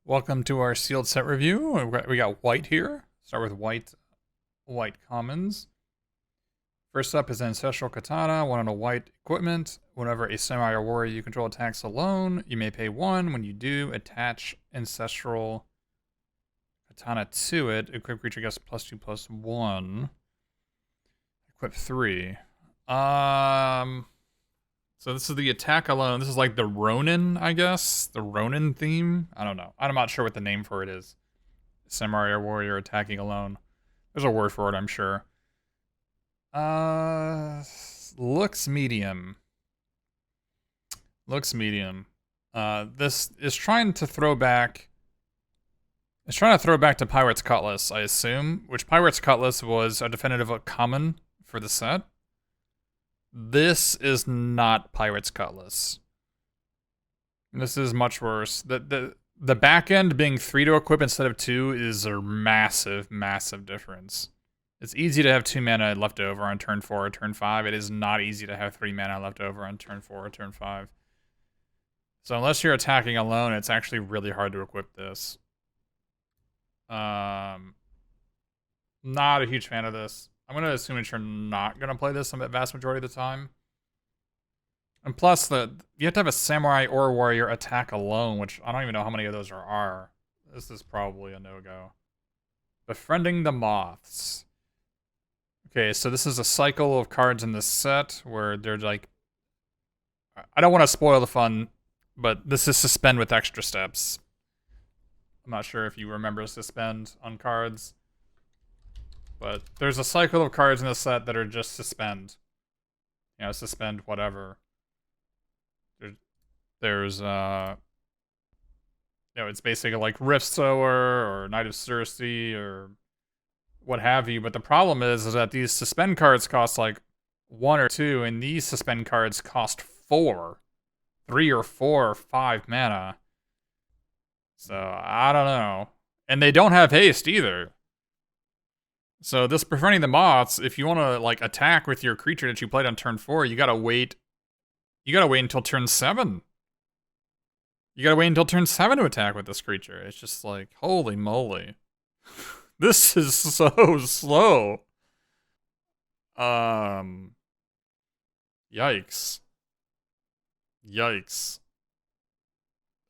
Welcome to our sealed set review. We got white here. Start with white commons. First up is Ancestral Katana, 1 on a white equipment. Whenever a samurai or warrior you control attacks alone, you may pay 1. When you do, attach Ancestral Katana to it. Equip creature gets +2/+1. Equip 3. So this is the attack alone. This is like the Ronin, I guess. The Ronin theme. I don't know. I'm not sure what the name for it is. Samurai or warrior attacking alone. There's a word for it, I'm sure. Looks medium. Looks medium. This is trying to throw back. It's trying to throw back to Pirate's Cutlass, I assume. Which Pirate's Cutlass was a definitive common for the set. This is not Pirate's Cutlass. This is much worse. The back end being 3 to equip instead of 2 is a massive, massive difference. It's easy to have 2 mana left over on turn 4 or turn 5. It is not easy to have 3 mana left over on turn 4 or turn 5. So unless you're attacking alone, it's actually really hard to equip this. Not a huge fan of this. I'm going to assume that you're not going to play this the vast majority of the time. And plus, you have to have a samurai or warrior attack alone, which I don't even know how many of those there are. This is probably a no-go. Befriending the Moths. Okay, so this is a cycle of cards in this set where they're like... I don't want to spoil the fun, but this is suspend with extra steps. I'm not sure if you remember suspend on cards. But there's a cycle of cards in this set that are just suspend. You know, suspend whatever. There's it's basically like Rift Sower or Knight of Circe or what have you. But the problem is that these suspend cards cost like 1 or 2, and these suspend cards cost 4. 3 or 4 or 5 mana. So, I don't know. And they don't have haste either. So this Befriending the Moths, if you want to like attack with your creature that you played on turn 4, you gotta wait. You gotta wait until turn 7. You gotta wait until turn 7 to attack with this creature. It's just like, holy moly. This is so slow. Yikes. Yikes.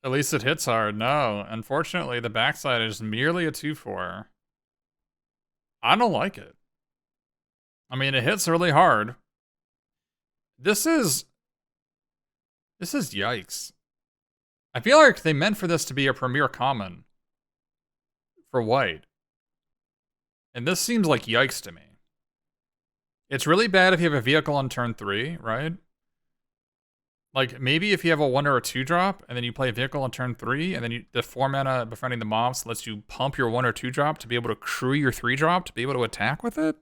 At least it hits hard. No, unfortunately, the backside is merely a 2/4. I don't like it. I mean, it hits really hard. This is yikes. I feel like they meant for this to be a premier common for white. And this seems like yikes to me. It's really bad if you have a vehicle on turn 3, right? Like, maybe if you have a 1 or a 2 drop, and then you play a vehicle on turn 3, and then the 4 mana Befriending the Moths lets you pump your 1 or 2 drop to be able to crew your 3 drop to be able to attack with it?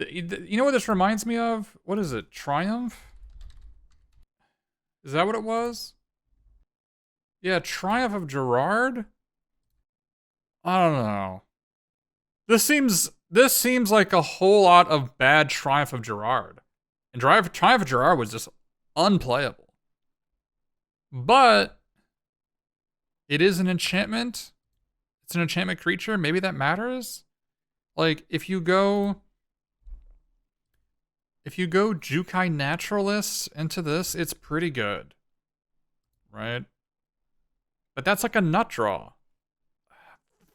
You know what this reminds me of? What is it? Triumph? Is that what it was? Yeah, Triumph of Gerard? I don't know. This seems like a whole lot of bad Triumph of Gerard. And Triumph of Gerard was just unplayable. But it is an enchantment. It's an enchantment creature. Maybe that matters. Like, if you go Jukai Naturalist into this, it's pretty good. Right? But that's like a nut draw.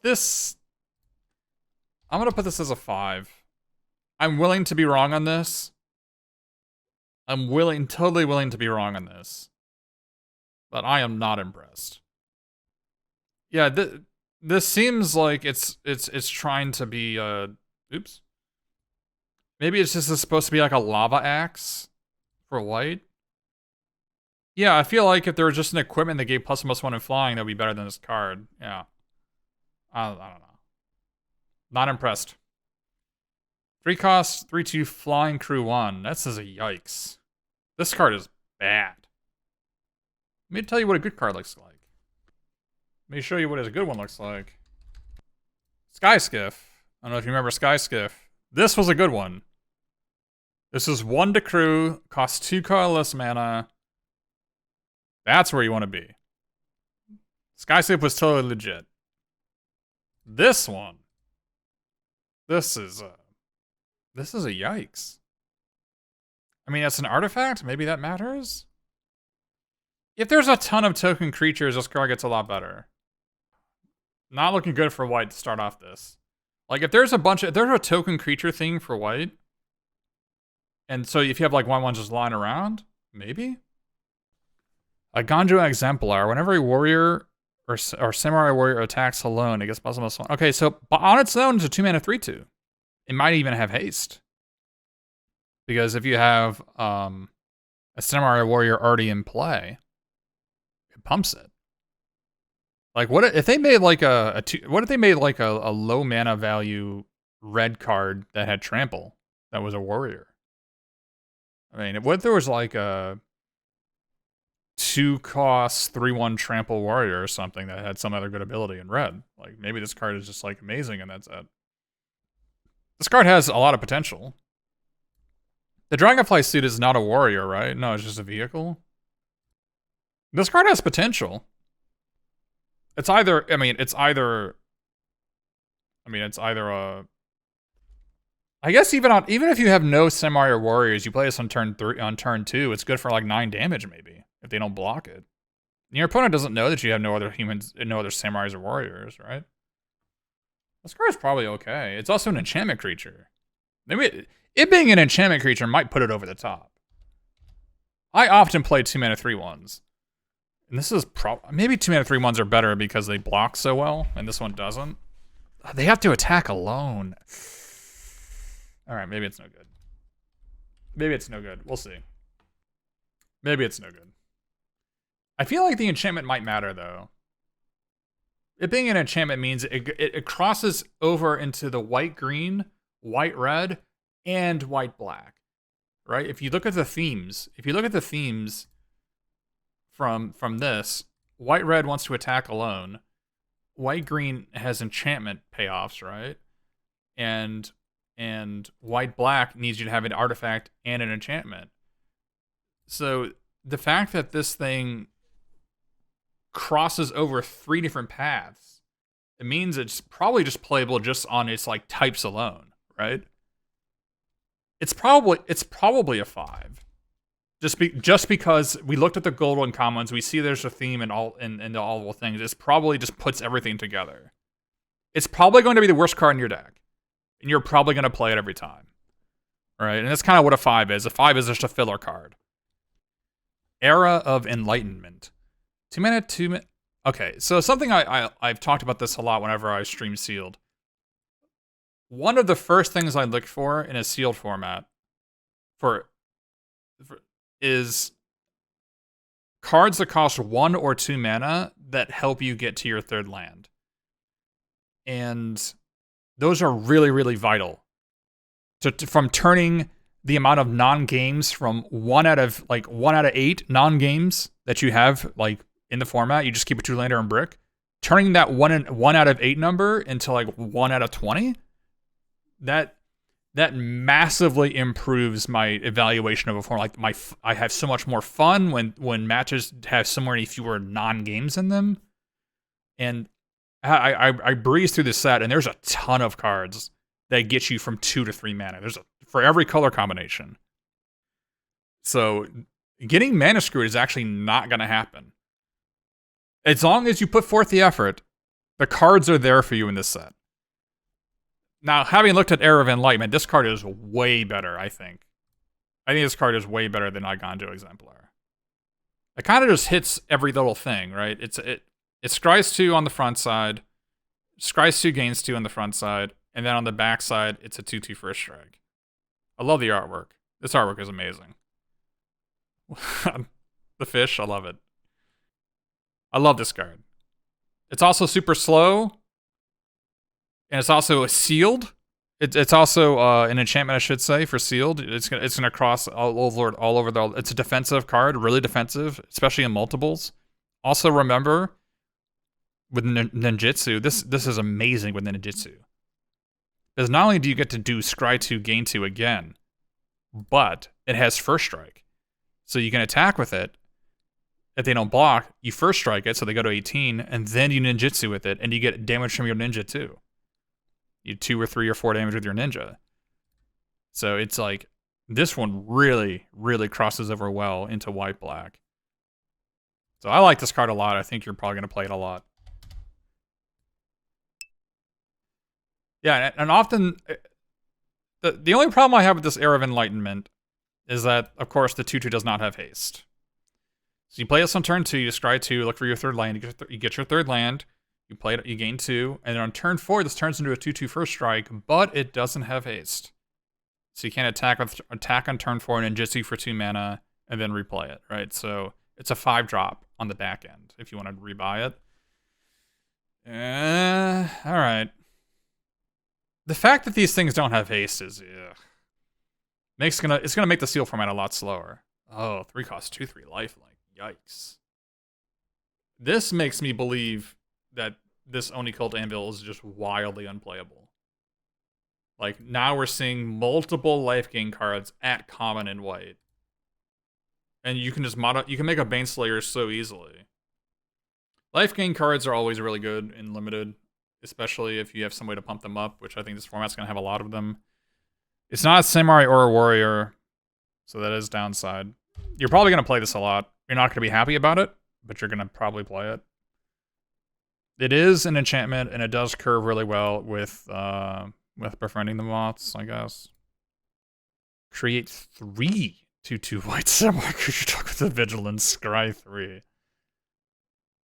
I'm gonna put this as a 5. I'm willing to be wrong on this. I'm totally willing to be wrong on this. But I am not impressed. Yeah, this seems like it's trying to be, oops. Maybe it's just supposed to be like a lava axe for white. Yeah, I feel like if there was just an equipment that gave +1/+1 in flying, that would be better than this card. Yeah. I don't know. Not impressed. 3 costs, 3/2 flying crew 1. That says a yikes. This card is bad. Let me tell you what a good card looks like. Let me show you what a good one looks like. Sky Skiff. I don't know if you remember Sky Skiff. This was a good one. This is 1 to crew, costs 2 colorless mana. That's where you want to be. Skyscape was totally legit. This one. This is a yikes. I mean, it's an artifact. Maybe that matters. If there's a ton of token creatures, this card gets a lot better. Not looking good for white to start off this. Like, if there's a token creature thing for white, and so if you have like 1/1 just lying around, maybe? A Ganjo Exemplar. Whenever a warrior or samurai warrior attacks alone, it gets +1/+1. Okay, so on its own, it's a 2-mana 3/2. It might even have haste. Because if you have a samurai warrior already in play, it pumps it. Like, what if they made like a low mana value red card that had trample that was a warrior? I mean, what if there was like a 2-cost 3/1 trample warrior or something that had some other good ability in red? Like, maybe this card is just like amazing and that's it. This card has a lot of potential. The Dragonfly suit is not a warrior, right? No, it's just a vehicle. This card has potential. It's either a. I guess even if you have no samurai or warriors, you play this on turn 2. It's good for like 9 damage maybe if they don't block it. And your opponent doesn't know that you have no other samurais or warriors, right? This card is probably okay. It's also an enchantment creature. Maybe it being an enchantment creature might put it over the top. I often play 2-mana 3/1s. And this is maybe 2-mana 3/1s are better because they block so well, and this one doesn't. They have to attack alone. Alright, maybe it's no good. Maybe it's no good. We'll see. Maybe it's no good. I feel like the enchantment might matter, though. It being an enchantment means it crosses over into the white-green, white-red, and white-black. Right? If you look at the themes, from this, white-red wants to attack alone. White-green has enchantment payoffs, right? And white-black needs you to have an artifact and an enchantment. So the fact that this thing crosses over 3 different paths, it means it's probably just playable just on its like types alone, right? It's probably a 5. Just because we looked at the gold uncommons, we see there's a theme in all the things. It's probably just puts everything together. It's probably going to be the worst card in your deck, and you're probably going to play it every time, right? And that's kind of what a 5 is. A 5 is just a filler card. Era of Enlightenment. 2-mana, 2-mana. Okay, so something I've talked about this a lot whenever I stream sealed. One of the first things I look for in a sealed format is cards that cost 1 or 2 mana that help you get to your 3rd land. And those are really, really vital. From turning the amount of non-games from 1 out of 8 non-games that you have like in the format, you just keep a 2-lander and brick, turning that 1 out of 8 number into like 1 out of 20, that massively improves my evaluation of a form. Like I have so much more fun when matches have so many fewer non-games in them. And I breeze through this set, and there's a ton of cards that get you from 2 to 3 mana. For every color combination. So getting mana screwed is actually not going to happen. As long as you put forth the effort, the cards are there for you in this set. Now, having looked at Era of Enlightenment, this card is way better, I think. I think this card is way better than Ganjo Exemplar. It kind of just hits every little thing, right? It scries 2 on the front side, scries 2, gains 2 on the front side, and then on the back side, it's a 2/2 first strike. I love the artwork. This artwork is amazing. The fish, I love it. I love this card. It's also super slow. And it's also sealed. It's also an enchantment, I should say, for sealed. It's gonna cross all over the. It's a defensive card, really defensive, especially in multiples. Also remember, with ninjutsu, this is amazing with ninjutsu. Because not only do you get to do scry 2, gain 2 again, but it has first strike, so you can attack with it. If they don't block, you first strike it, so they go to 18, and then you ninjutsu with it, and you get damage from your ninja too. You 2 or 3 or 4 damage with your ninja. So it's like, this one really, really crosses over well into white-black. So I like this card a lot. I think you're probably going to play it a lot. Yeah, and often, the only problem I have with this Era of Enlightenment is that, of course, the 2/2 does not have haste. So you play this on turn 2, you scry 2, look for your third land, you get your third land, you play it, you gain 2, and then on turn 4, this turns into a 2/2 first strike, but it doesn't have haste. So you can't attack on turn 4 and ninjutsu for 2 mana, and then replay it, right? So it's a 5-drop on the back end, if you want to rebuy it. Alright. The fact that these things don't have haste is, it's gonna make the seal format a lot slower. Oh, 3 cost 2/3 lifelink. Yikes. This makes me believe that this Oni Cult Anvil is just wildly unplayable. Like, now we're seeing multiple life gain cards at common and white. And you can just you can make a Baneslayer so easily. Life gain cards are always really good in limited, especially if you have some way to pump them up, which I think this format's going to have a lot of them. It's not a Samurai or a Warrior, so that is downside. You're probably going to play this a lot. You're not going to be happy about it, but you're going to probably play it. It is an enchantment, and it does curve really well with befriending the moths, I guess. Create 3 2/2 white Samurai creature talk with the Vigilance, scry 3.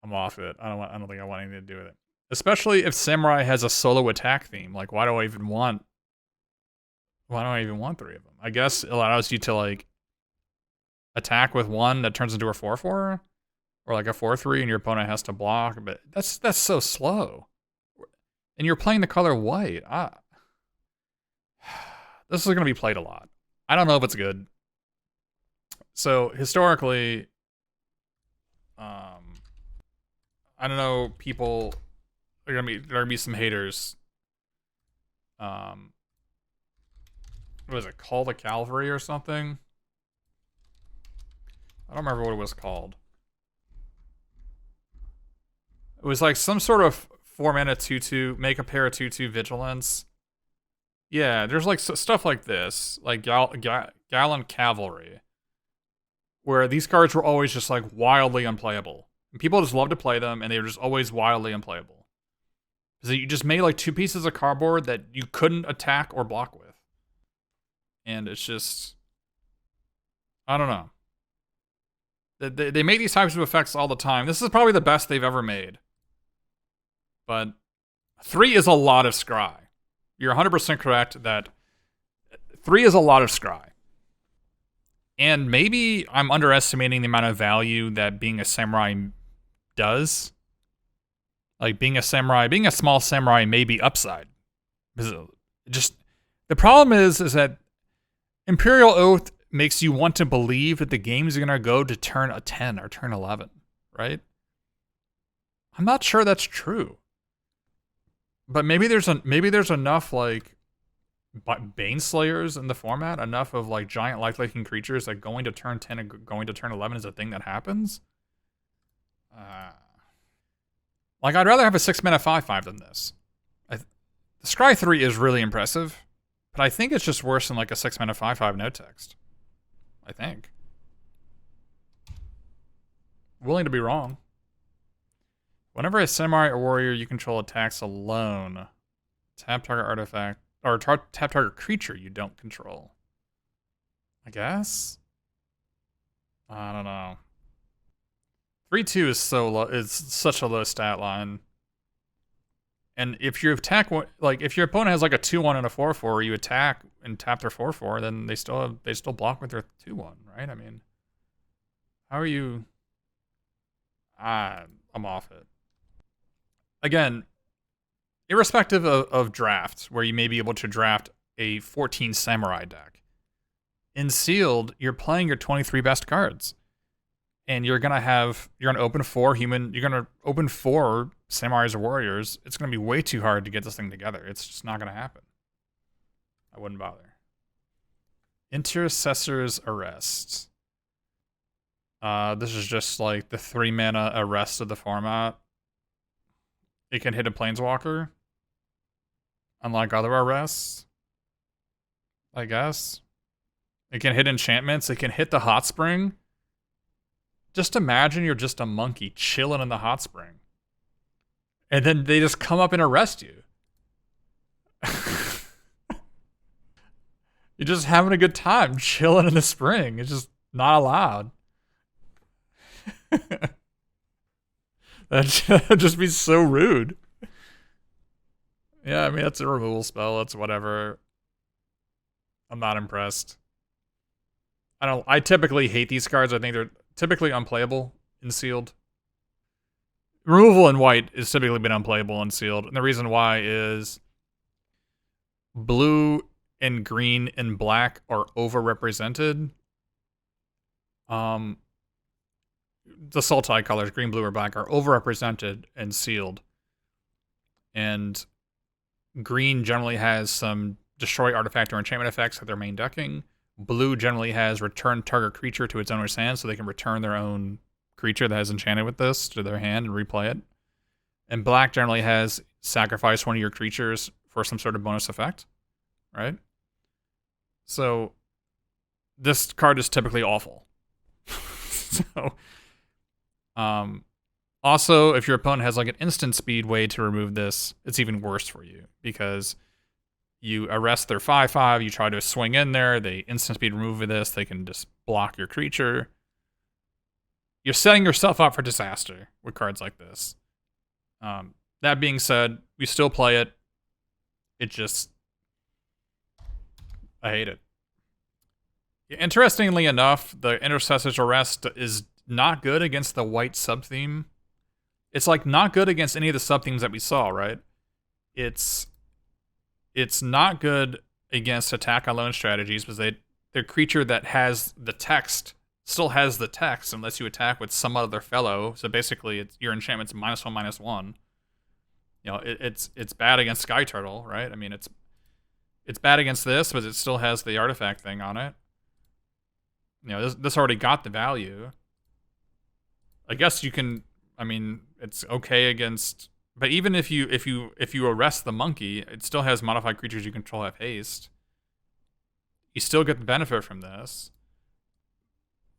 I'm off it. I don't think I want anything to do with it. Especially if Samurai has a solo attack theme. Like, why do I even want 3 of them? I guess it allows you to, like, attack with 1 that turns into a 4/4, or like a 4/3, and your opponent has to block. But that's so slow. And you're playing the color white. This is going to be played a lot. I don't know if it's good. So historically, I don't know. There are gonna be some haters. What was it? Call the Cavalry or something? I don't remember what it was called. It was like some sort of 4-mana 2/2, make a pair of 2/2 Vigilance. Yeah, there's like stuff like this, like Gallon Cavalry, where these cards were always just like wildly unplayable. And people just love to play them, and they were just always wildly unplayable. Because you just made like 2 pieces of cardboard that you couldn't attack or block with. And it's just, I don't know. They make these types of effects all the time. This is probably the best they've ever made. But 3 is a lot of scry. You're 100% correct that 3 is a lot of scry. And maybe I'm underestimating the amount of value that being a samurai does. Like, being a small samurai may be upside. Just, the problem is that Imperial Oath makes you want to believe that the game's going to go to turn 10 or turn 11, right? I'm not sure that's true. But maybe there's enough, like, Baneslayers in the format, enough of, like, giant life-laking creatures that going to turn 10 and going to turn 11 is a thing that happens. Like, I'd rather have a 6-mana 5/5 than this. The Scry 3 is really impressive, but I think it's just worse than, like, a 6-mana 5/5 no text. I think. Willing to be wrong. Whenever a samurai or warrior you control attacks alone, tap target artifact, or tap target creature you don't control. I guess? I don't know. 3/2 is so low. It's such a low stat line. And if your if your opponent has like a 2/1 and a 4/4, you attack and tap their 4/4, then they still block with their 2/1, right? I mean, how are you? I'm off it. Again, irrespective of drafts, where you may be able to draft a 14 samurai deck, in sealed, you're playing your 23 best cards. And you're gonna open 4 samurais or warriors. It's gonna be way too hard to get this thing together. It's just not gonna happen. I wouldn't bother. Intercessor's Arrest. This is just like the 3 mana arrest of the format. It can hit a planeswalker. Unlike other arrests. I guess. It can hit enchantments. It can hit the hot spring. Just imagine you're just a monkey chilling in the hot spring. And then they just come up and arrest you. You're just having a good time chilling in the spring. It's just not allowed. That'd just be so rude. Yeah, I mean, that's a removal spell. That's whatever. I'm not impressed. I typically hate these cards. I think they're typically unplayable in sealed. Removal in white has typically been unplayable in sealed. And the reason why is blue and green and black are overrepresented. The Sultai colors, green, blue, or black, are overrepresented and sealed. And green generally has some destroy artifact or enchantment effects at their main decking. Blue generally has return target creature to its owner's hand, so they can return their own creature that has enchanted with this to their hand and replay it. And black generally has sacrifice one of your creatures for some sort of bonus effect, right? So this card is typically awful. So, also, if your opponent has like an instant speed way to remove this, it's even worse for you because you arrest their 5/5, you try to swing in there, they instant speed remove this, they can just block your creature. You're setting yourself up for disaster with cards like this. That being said, we still play it. It just... I hate it. Interestingly enough, the Intercessor's Arrest is not good against the white sub-theme. It's like not good against any of the sub-themes that we saw, right? It's not good against attack alone strategies because their creature that has the text still has the text unless you attack with some other fellow. So basically, your enchantment's -1/-1. You know, it's bad against Sky Turtle, right? I mean, it's bad against this, but it still has the artifact thing on it. You know, this already got the value. I guess you can. I mean, it's okay against. But even if you arrest the monkey, it still has modified creatures you control have haste. You still get the benefit from this.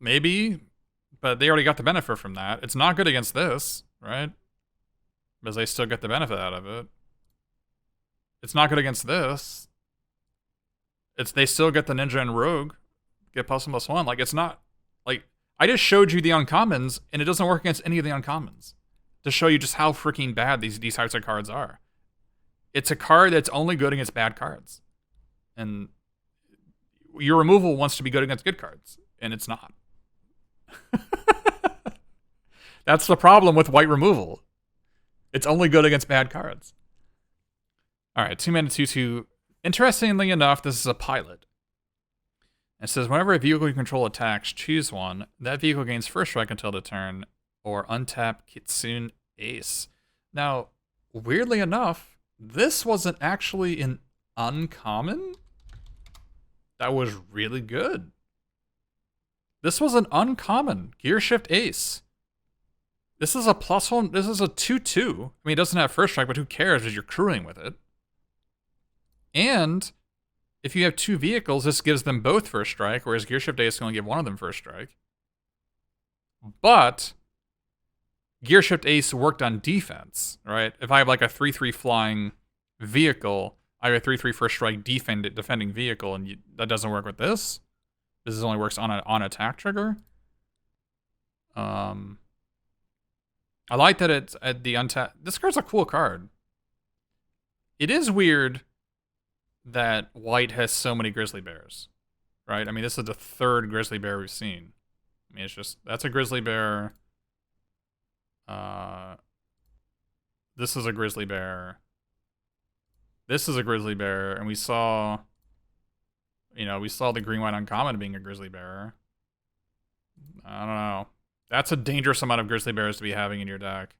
Maybe, but they already got the benefit from that. It's not good against this, right? Because they still get the benefit out of it. It's not good against this. They still get the ninja and rogue, get +1/+1. Like it's not like I just showed you the uncommons, and it doesn't work against any of the uncommons. To show you just how freaking bad these types of cards are. It's a card that's only good against bad cards. And your removal wants to be good against good cards, and it's not. That's the problem with white removal. It's only good against bad cards. Alright, 2-mana 2/2. Interestingly enough, this is a pilot. It says, whenever a vehicle you control attacks, choose one. That vehicle gains first strike until the turn, or untap Kitsune Ace. Now, weirdly enough, this wasn't actually an uncommon. That was really good. This was an uncommon Gearshift Ace. This is a +1. This is a 2/2. I mean, it doesn't have first strike, but who cares because you're crewing with it. And if you have two vehicles, this gives them both first strike, whereas Gearshift Ace can only give one of them first strike. But Gearshift Ace worked on defense, right? If I have like a 3/3 flying vehicle, I have a 3/3 first strike defending vehicle, and that doesn't work with this. This only works on an attack trigger. I like that it's at the untap. This card's a cool card. It is weird that white has so many grizzly bears, right? I mean, this is the third grizzly bear we've seen. I mean, it's just that's a grizzly bear. This is a grizzly bear. This is a grizzly bear, and we saw the green-white uncommon being a grizzly bear. I don't know. That's a dangerous amount of grizzly bears to be having in your deck.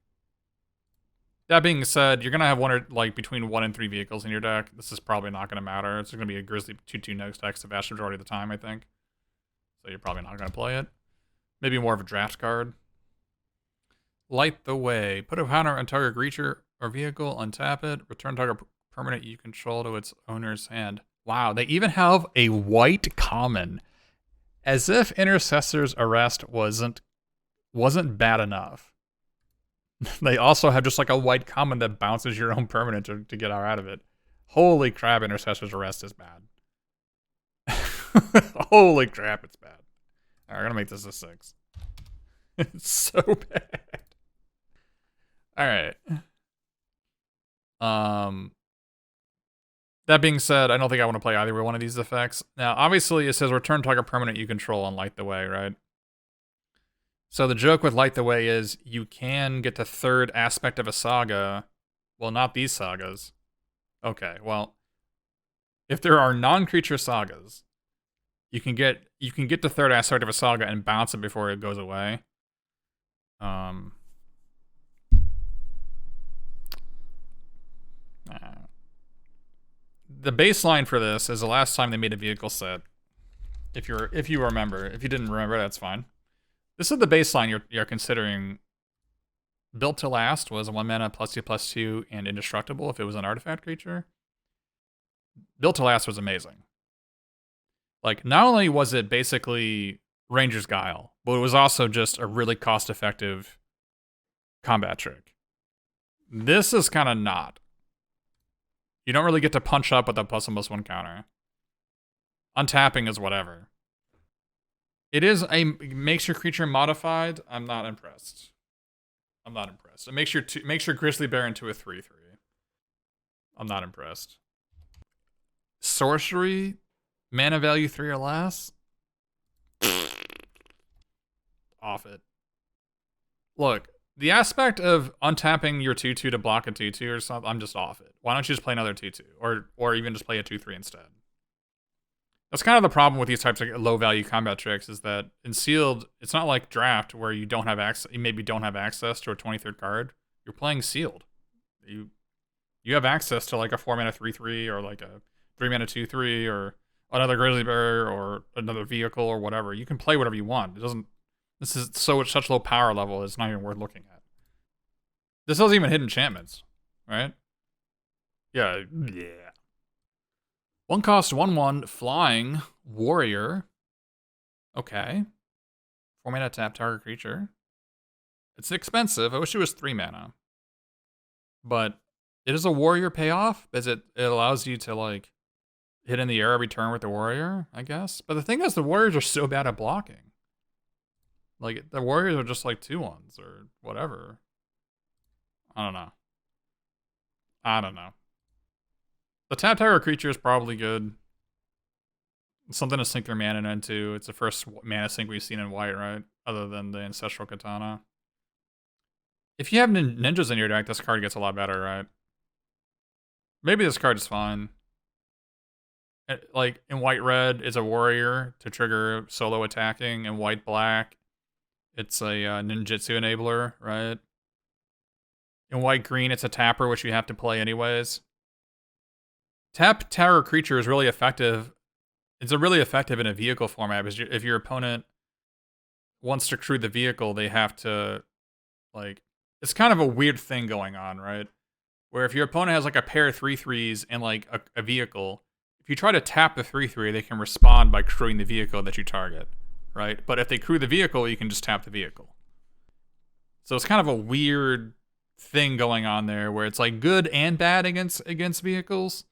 That being said, you're gonna have between 1 and 3 vehicles in your deck. This is probably not gonna matter. It's gonna be a grizzly 2/2 next deck the vast majority of the time, I think. So you're probably not gonna play it. Maybe more of a draft card. Light the Way. Put a counter on target creature or vehicle, untap it, return target permanent you control to its owner's hand. Wow, they even have a white common. As if Intercessor's Arrest wasn't bad enough. They also have just like a white common that bounces your own permanent to get out of it. Holy crap, Intercessor's Arrest is bad. Holy crap, it's bad. Alright, we're gonna make this a 6. It's so bad. Alright. That being said, I don't think I want to play either one of these effects. Now, obviously, it says return target permanent you control on Light the Way, right? So the joke with Light the Way is you can get the third aspect of a saga. Well, not these sagas. Okay, well, if there are non-creature sagas, you can get the third aspect of a saga and bounce it before it goes away. The baseline for this is the last time they made a vehicle set. If you remember, if you didn't remember, that's fine. This is the baseline you're considering. Built to Last was a 1 mana +2/+2 and indestructible if it was an artifact creature. Built to Last was amazing. Like, not only was it basically Ranger's Guile, but it was also just a really cost-effective combat trick. This is kind of not. You don't really get to punch up with a +1/+1 counter. Untapping is whatever. It makes your creature modified. I'm not impressed. It makes your Grizzly Bear into a 3/3. I'm not impressed. Sorcery, mana value 3 or less. Off it. Look, the aspect of untapping your 2/2 to block a 2/2 or something, I'm just off it. Why don't you just play another 2/2? Or even just play a 2/3 instead? That's kind of the problem with these types of low-value combat tricks, is that in Sealed, it's not like Draft, where you don't have access. You maybe don't have access to a 23rd card. You're playing Sealed. You have access to like a 4 mana 3/3 or like a 3 mana 2/3 or another Grizzly Bear or another vehicle or whatever. You can play whatever you want. It doesn't. This is such low power level. It's not even worth looking at. This doesn't even hit enchantments, right? Yeah. 1 cost 1/1 flying warrior. Okay. 4 mana tap target creature. It's expensive. I wish it was 3 mana. But it is a warrior payoff, as it allows you to like hit in the air every turn with the warrior, I guess. But the thing is, the warriors are so bad at blocking. Like, the warriors are just like 2/1s or whatever. I don't know. The tap target creature is probably good. Something to sink their mana into. It's the first mana sink we've seen in white, right? Other than the Ancestral Katana. If you have ninjas in your deck, this card gets a lot better, right? Maybe this card is fine. Like, in white-red, it's a warrior to trigger solo attacking. In white-black, it's a ninjutsu enabler, right? In white-green, it's a tapper, which you have to play anyways. Tap terror creature is really effective. It's really effective in a vehicle format, because if your opponent wants to crew the vehicle, they have to, like, it's kind of a weird thing going on, right? Where if your opponent has like a pair of 3/3s and like a vehicle, if you try to tap the 3/3, they can respond by crewing the vehicle that you target, right? But if they crew the vehicle, you can just tap the vehicle. So it's kind of a weird thing going on there, where it's like good and bad against vehicles.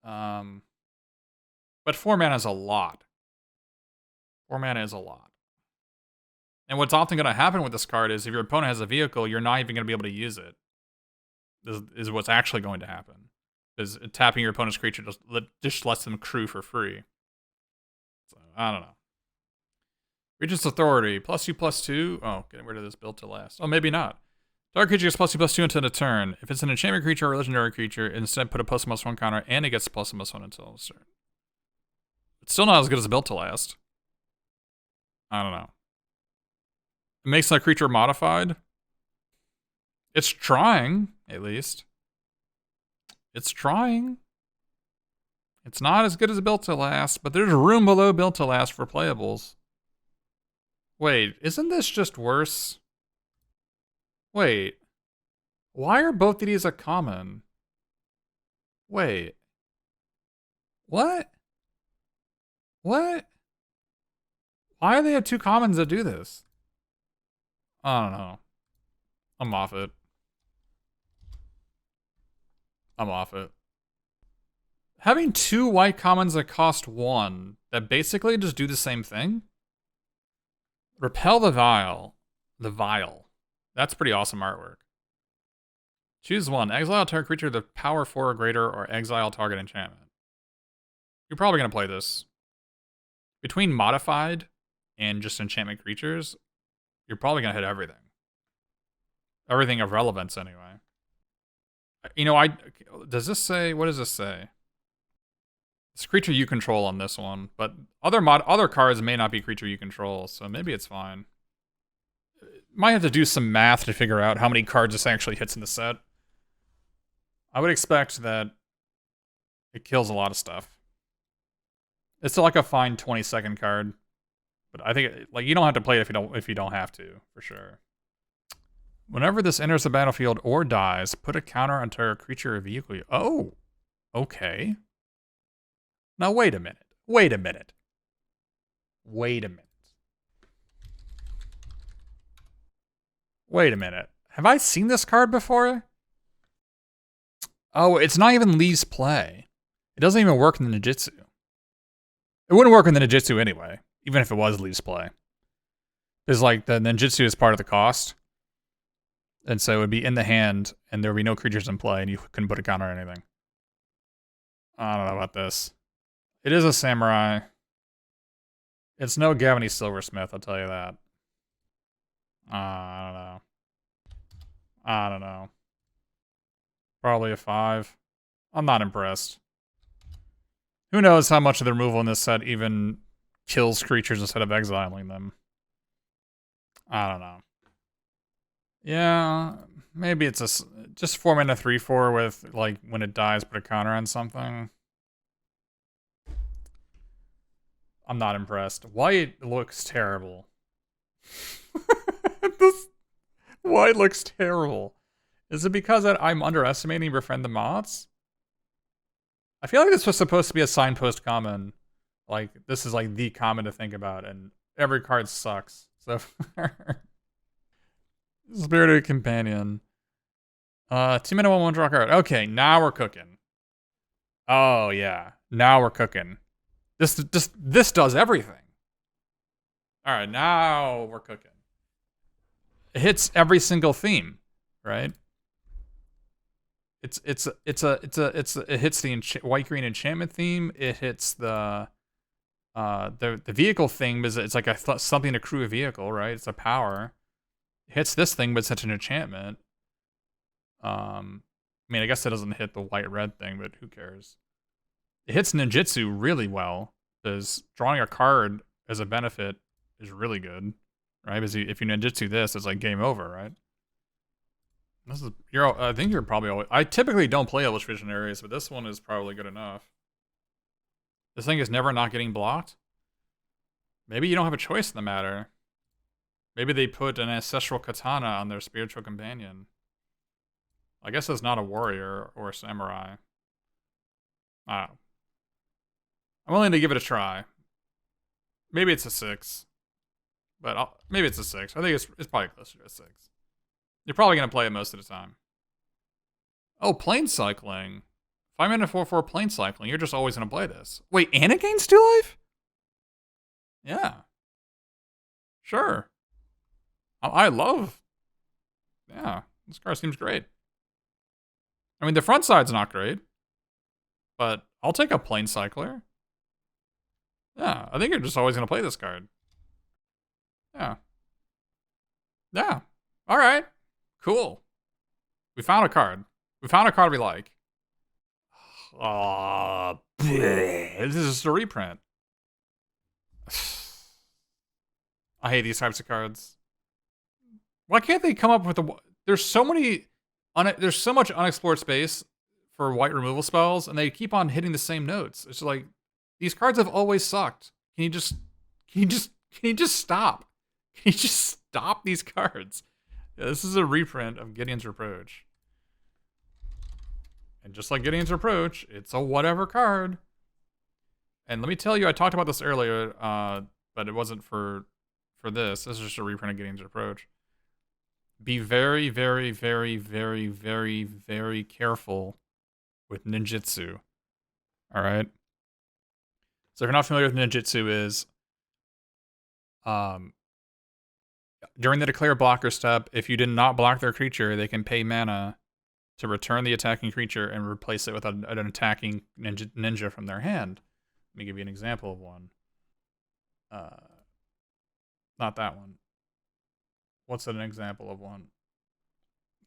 But 4 mana is a lot. 4 mana is a lot. And what's often going to happen with this card is if your opponent has a vehicle, you're not even going to be able to use it. This is what's actually going to happen. Is tapping your opponent's creature just lets them crew for free. So, I don't know. Regent's Authority. +2/+2. Oh, getting rid of this Built to Last. Oh, maybe not. Target creature gets +2/+2 until the turn. If it's an enchantment creature or a legendary creature, instead put a +1/+1 counter and it gets +1/+1 until the turn. It's still not as good as a Built to Last. I don't know. It makes that creature modified. It's trying, at least. It's trying. It's not as good as a Built to Last, but there's room below Built to Last for playables. Wait, isn't this just worse? Wait. Why are both of these a common? Wait. What? What? Why do they have two commons that do this? I don't know. I'm off it. I'm off it. Having two white commons that cost one, that basically just do the same thing? Repel the Vile. The Vile. That's pretty awesome artwork. Choose one. Exile target creature with power 4 or greater, or exile target enchantment. You're probably going to play this. Between modified and just enchantment creatures, you're probably going to hit everything. Everything of relevance, anyway. You know, does this say, what does this say? It's creature you control on this one, but other cards may not be creature you control, so maybe it's fine. Might have to do some math to figure out how many cards this actually hits in the set. I would expect that it kills a lot of stuff. It's still like a fine 20-second card, but I think like you don't have to play it if you don't have to, for sure. Whenever this enters the battlefield or dies, put a counter on target creature or vehicle. Oh, okay. Now wait a minute. Wait a minute. Wait a minute. Wait a minute. Have I seen this card before? Oh, it's not even Lee's play. It doesn't even work in the Ninjutsu. It wouldn't work in the Ninjutsu anyway, even if it was Lee's play. Because, like, the Ninjutsu is part of the cost. And so it would be in the hand, and there would be no creatures in play, and you couldn't put a counter or anything. I don't know about this. It is a samurai. It's no Gavany Silversmith, I'll tell you that. I don't know. I don't know. Probably a 5. I'm not impressed. Who knows how much of the removal in this set even kills creatures instead of exiling them. I don't know. Yeah, maybe it's just 4 mana 3/4 with, like, when it dies, put a counter on something. I'm not impressed. White looks terrible. White looks terrible. Is it because I'm underestimating Befriend the Moths? I feel like this was supposed to be a signpost common. Like, this is like the common to think about, and every card sucks so far. Spirited Companion. 2 mana 1/1 draw card. Okay, now we're cooking. Oh yeah, now we're cooking. This does everything. All right, now we're cooking. It hits every single theme, right? It hits the white green enchantment theme. It hits the vehicle thing because it's like something to crew a vehicle, right? It's a power. It hits this thing, but it's such an enchantment. I mean, I guess it doesn't hit the white-red thing, but who cares? It hits ninjutsu really well, because drawing a card as a benefit is really good, right? Because if you ninjutsu this, it's like game over, right? I think you're probably always... I typically don't play Elvish Visionaries, but this one is probably good enough. This thing is never not getting blocked? Maybe you don't have a choice in the matter. Maybe they put an Ancestral Katana on their spiritual companion. I guess it's not a warrior or a samurai. I'm willing to give it a try. Maybe it's a 6. But maybe it's a 6. I think it's probably closer to a 6. You're probably going to play it most of the time. Oh, plane cycling. 5 mana 4/4 plane cycling. You're just always going to play this. Wait, Anakin's still life? Yeah. Sure. I love... Yeah, this card seems great. I mean, the front side's not great. But I'll take a plane cycler. Yeah, I think you're just always going to play this card. Yeah. Yeah. All right. Cool. We found a card. We found a card we like. This is just a reprint. I hate these types of cards. Why can't they come up with a... There's so many... There's so much unexplored space for white removal spells, and they keep on hitting the same notes. It's like, these cards have always sucked. Can you just stop? He just stopped these cards. Yeah, this is a reprint of Gideon's Reproach. And just like Gideon's Reproach, it's a whatever card. And let me tell you, I talked about this earlier, but it wasn't for this. This is just a reprint of Gideon's Reproach. Be very, very, very, very, very, very careful with ninjutsu. All right? So if you're not familiar with ninjutsu is, during the declare blocker step, if you did not block their creature, they can pay mana to return the attacking creature and replace it with an attacking ninja from their hand. Let me give you an example of one. Not that one. What's an example of one?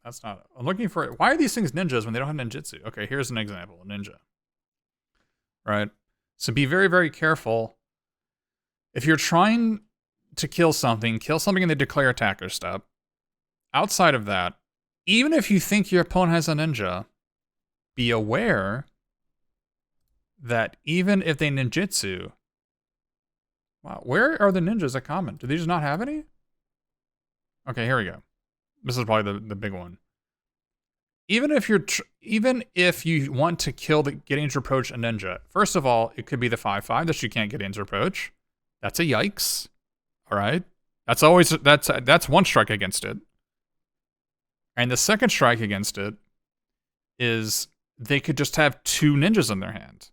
That's not... I'm looking for... Why are these things ninjas when they don't have ninjutsu? Okay, here's an example. A ninja. Right? So be very, very careful. If you're trying to kill something in the declare attacker step. Outside of that, even if you think your opponent has a ninja, be aware that even if they ninjutsu... Wow, where are the ninjas that common? Do they just not have any? Okay, here we go. This is probably the big one. Even if you want to kill the Gideon's Reproach a ninja, first of all, it could be the 5/5 that you can't Gideon's Reproach. That's a yikes. All right, that's one strike against it. And the second strike against it is they could just have 2 ninjas in their hand.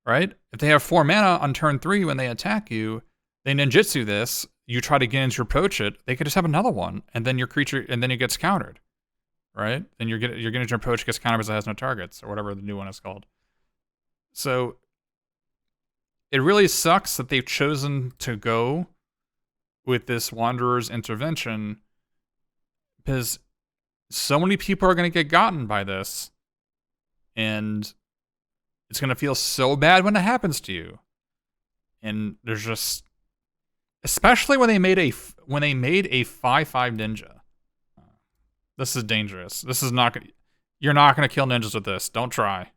Right? If they have 4 mana on turn 3 when they attack you, they ninjutsu this. You try to Gideon's Reproach it, they could just have another one, and then your creature, and then it gets countered, right? Then your Gideon's Reproach gets countered because it has no targets, or whatever the new one is called. So, it really sucks that they've chosen to go with this Wanderer's Intervention, because so many people are going to get gotten by this, and it's going to feel so bad when it happens to you. And there's just... Especially when they made a 5/5 ninja. This is dangerous. This is not gonna... You're not going to kill ninjas with this. Don't try.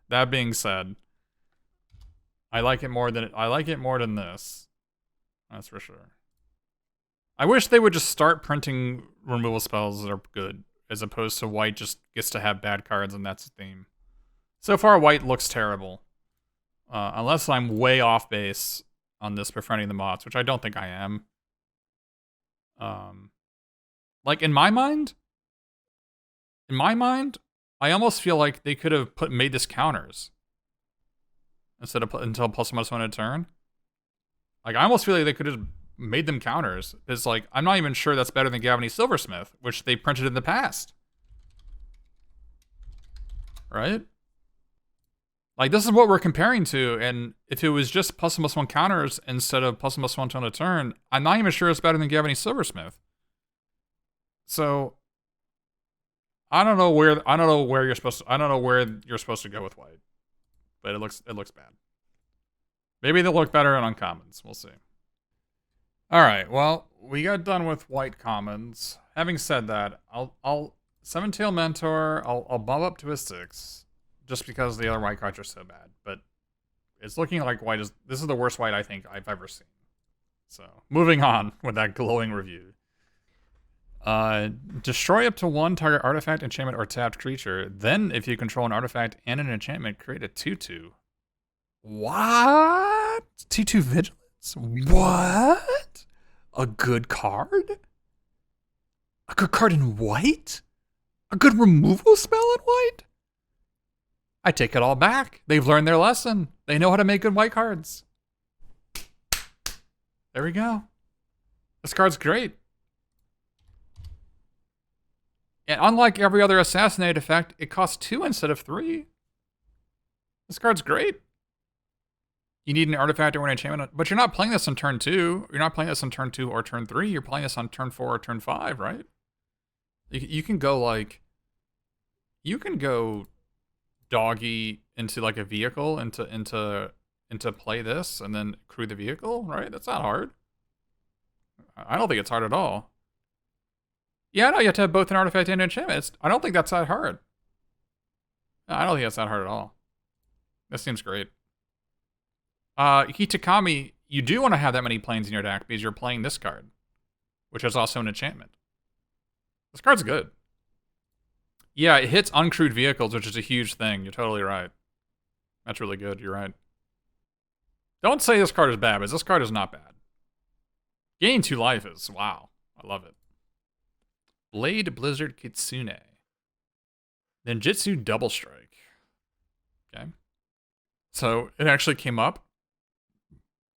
That being said, I like it more than this. That's for sure. I wish they would just start printing removal spells that are good, as opposed to white just gets to have bad cards and that's the theme. So far, white looks terrible. Unless I'm way off base on this befriending the moths, which I don't think I am. Like in my mind, I almost feel like they could have made this counters instead of until +1/+1 a turn. Like I almost feel like they could have made them counters. It's like I'm not even sure that's better than Gavany Silversmith, which they printed in the past. Right? Like, this is what we're comparing to, and if it was just +1/+1 counters instead of +1/+1 on a turn, I'm not even sure it's better than Gavany Silversmith. So, I don't know where you're supposed to go with white, but it looks bad. Maybe they'll look better in uncommons. We'll see. All right, well, we got done with white commons. Having said that, I'll Seven-Tail Mentor. I'll bump up to a 6. Just because the other white cards are so bad. But it's looking like white is... This is the worst white I think I've ever seen. So, moving on with that glowing review. Destroy up to 1 target artifact, enchantment, or tapped creature. Then, if you control an artifact and an enchantment, create a 2/2. What? 2/2 Vigilance? What? A good card? A good card in white? A good removal spell in white? I take it all back. They've learned their lesson. They know how to make good white cards. There we go. This card's great. And unlike every other Assassinate effect, it costs 2 instead of 3. This card's great. You need an artifact or an enchantment, but you're not playing this on turn 2. You're not playing this on turn 2 or turn 3. You're playing this on turn 4 or turn 5, right? You can go like... You can go... doggy into like a vehicle into play this and then crew the vehicle, right? That's not hard. I don't think it's hard at all. Yeah, no, you have to have both an artifact and an enchantment. I don't think that's that hard. No, I don't think that's that hard at all. This seems great. Hitakami, you do want to have that many planes in your deck because you're playing this card, which is also an enchantment. This card's good. Yeah, it hits uncrewed vehicles, which is a huge thing. You're totally right. That's really good. You're right. Don't say this card is bad, because this card is not bad. Gain 2 life is, wow. I love it. Blade Blizzard Kitsune. Ninjutsu Double Strike. Okay. So it actually came up.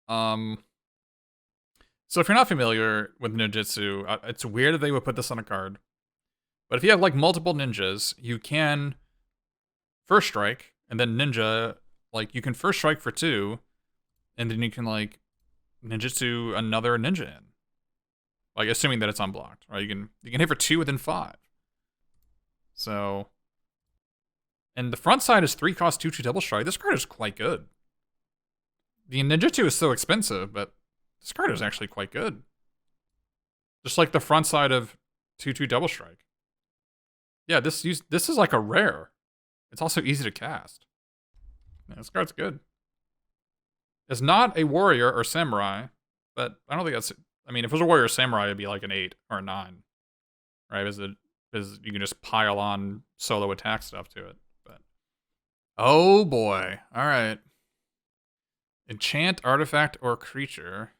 So if you're not familiar with ninjutsu, it's weird that they would put this on a card. But if you have like multiple ninjas, you can first strike, and then ninja, like you can first strike for 2, and then you can like ninjutsu another ninja in. Like assuming that it's unblocked, right? You can hit for 2 within 5. So, and the front side is 3 cost 2/2 double strike. This card is quite good. The ninjutsu is so expensive, but this card is actually quite good. Just like the front side of 2/2 double strike. Yeah, this is like a rare. It's also easy to cast. Yeah, this card's good. It's not a warrior or samurai, but I don't think that's. I mean, if it was a warrior or samurai, it'd be like an 8 or a 9, right? Because you can just pile on solo attack stuff to it. But oh boy, all right. Enchant artifact or creature.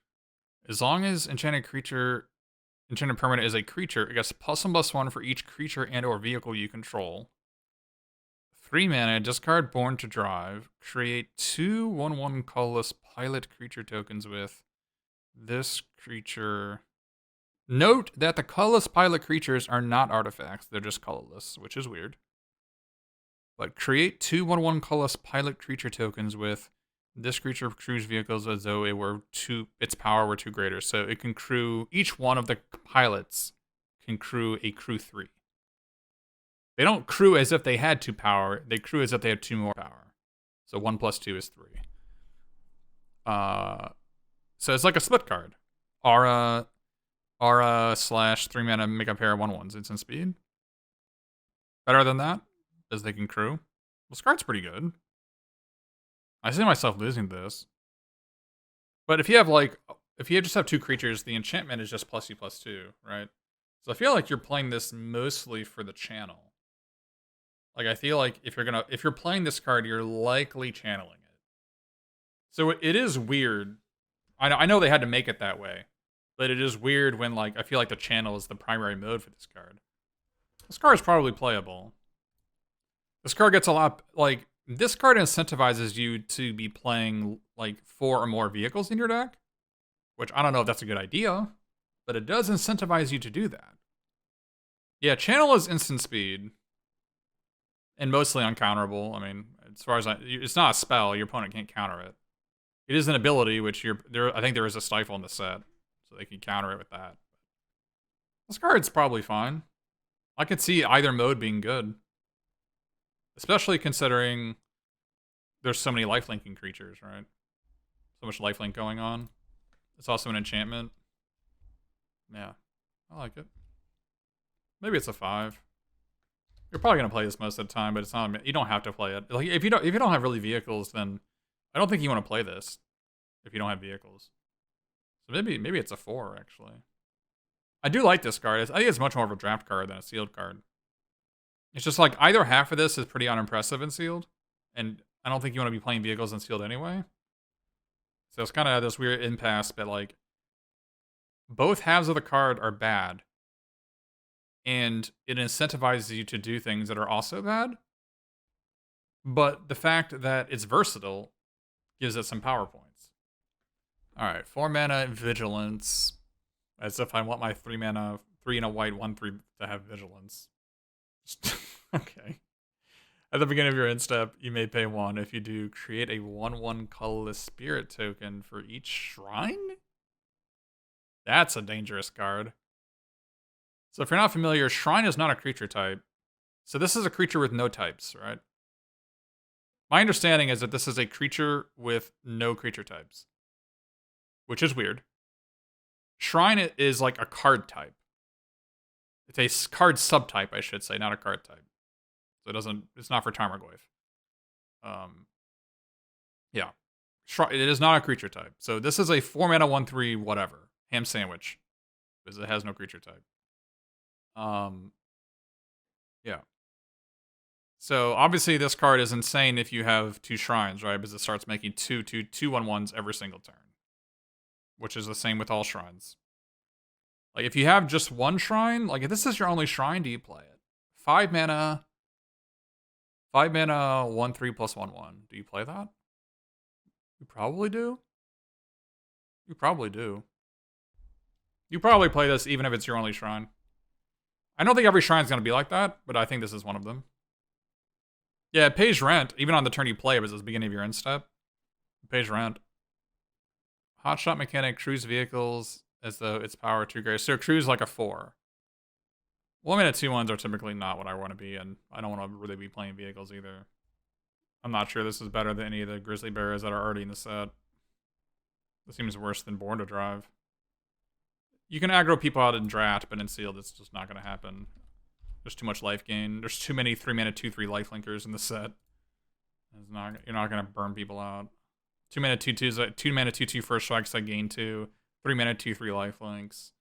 As long as enchanted permanent is a creature, it gets +1/+1 for each creature and or vehicle you control. 3 mana, discard Born to Drive. Create 2 1/1 colorless pilot creature tokens with this creature. Note that the colorless pilot creatures are not artifacts, they're just colorless, which is weird. But create 2 1/1 colorless pilot creature tokens with this creature crews vehicles as though its power were 2 greater. So it can crew, each one of the pilots can crew a crew 3. They don't crew as if they had 2 power, they crew as if they had 2 more power. So 1 + 2 is 3. So it's like a split card. Aura / 3 mana, make a pair of 1/1s. Instant speed. Better than that, as they can crew. This card's pretty good. I see myself losing this. But if you just have 2 creatures, the enchantment is just +2/+2, right? So I feel like you're playing this mostly for the channel. Like I feel like if you're playing this card, you're likely channeling it. So it is weird. I know they had to make it that way, but it is weird when like I feel like the channel is the primary mode for this card. This card is probably playable. This card gets a lot like. This card incentivizes you to be playing like 4 or more vehicles in your deck, which I don't know if that's a good idea, but it does incentivize you to do that. Yeah, channel is instant speed and mostly uncounterable. I mean, as far as it's not a spell, your opponent can't counter it. It is an ability, which I think there is a stifle in the set, so they can counter it with that. This card's probably fine. I could see either mode being good. Especially considering there's so many lifelinking creatures, right? So much lifelink going on. It's also an enchantment. Yeah, I like it. Maybe it's a 5. You're probably gonna play this most of the time, but it's not. You don't have to play it. Like if you don't have really vehicles, then I don't think you want to play this. If you don't have vehicles, so maybe it's a 4 actually. I do like this card. I think it's much more of a draft card than a sealed card. It's just like either half of this is pretty unimpressive in sealed, and I don't think you want to be playing vehicles in sealed anyway. So it's kind of this weird impasse, but like both halves of the card are bad, and it incentivizes you to do things that are also bad. But the fact that it's versatile gives it some power points. All right, 4 mana Vigilance, as if I want my 3 mana, 3 and a white 1/3 to have Vigilance. Okay. At the beginning of your end step, you may pay 1. If you do, create a 1/1 colorless spirit token for each shrine? That's a dangerous card. So if you're not familiar, shrine is not a creature type. So this is a creature with no types, right? My understanding is that this is a creature with no creature types, which is weird. Shrine is like a card type. It's a card subtype, I should say, not a card type. So it's not for Tarmogoyf. Yeah. It is not a creature type. So this is a 4 mana 1/3 whatever ham sandwich because it has no creature type. Yeah. So obviously this card is insane if you have 2 shrines, right? Because it starts making 2/2/1/1s every single turn, which is the same with all shrines. Like if you have just 1 shrine, like if this is your only shrine, do you play it? 5 mana 1/3 plus 1/1. Do you play that? You probably do. You probably do. You probably play this even if it's your only shrine. I don't think every shrine's going to be like that, but I think this is one of them. Yeah, it pays rent, even on the turn you play, it was at the beginning of your end step. It pays rent. Hotshot mechanic, cruise vehicles, as though its power 2 grace. So cruise like a 4. 1 mana 2/1s are typically not what I want to be, and I don't want to really be playing vehicles either. I'm not sure this is better than any of the grizzly bears that are already in the set. This seems worse than Born to Drive. You can aggro people out in draft, but in sealed, it's just not going to happen. There's too much life gain. There's too many 3 mana 2/3 life linkers in the set. You're not going to burn people out. 2 mana 2/2s, 2 mana 2/2 first strikes that gain 2. 3 mana 2/3 life links.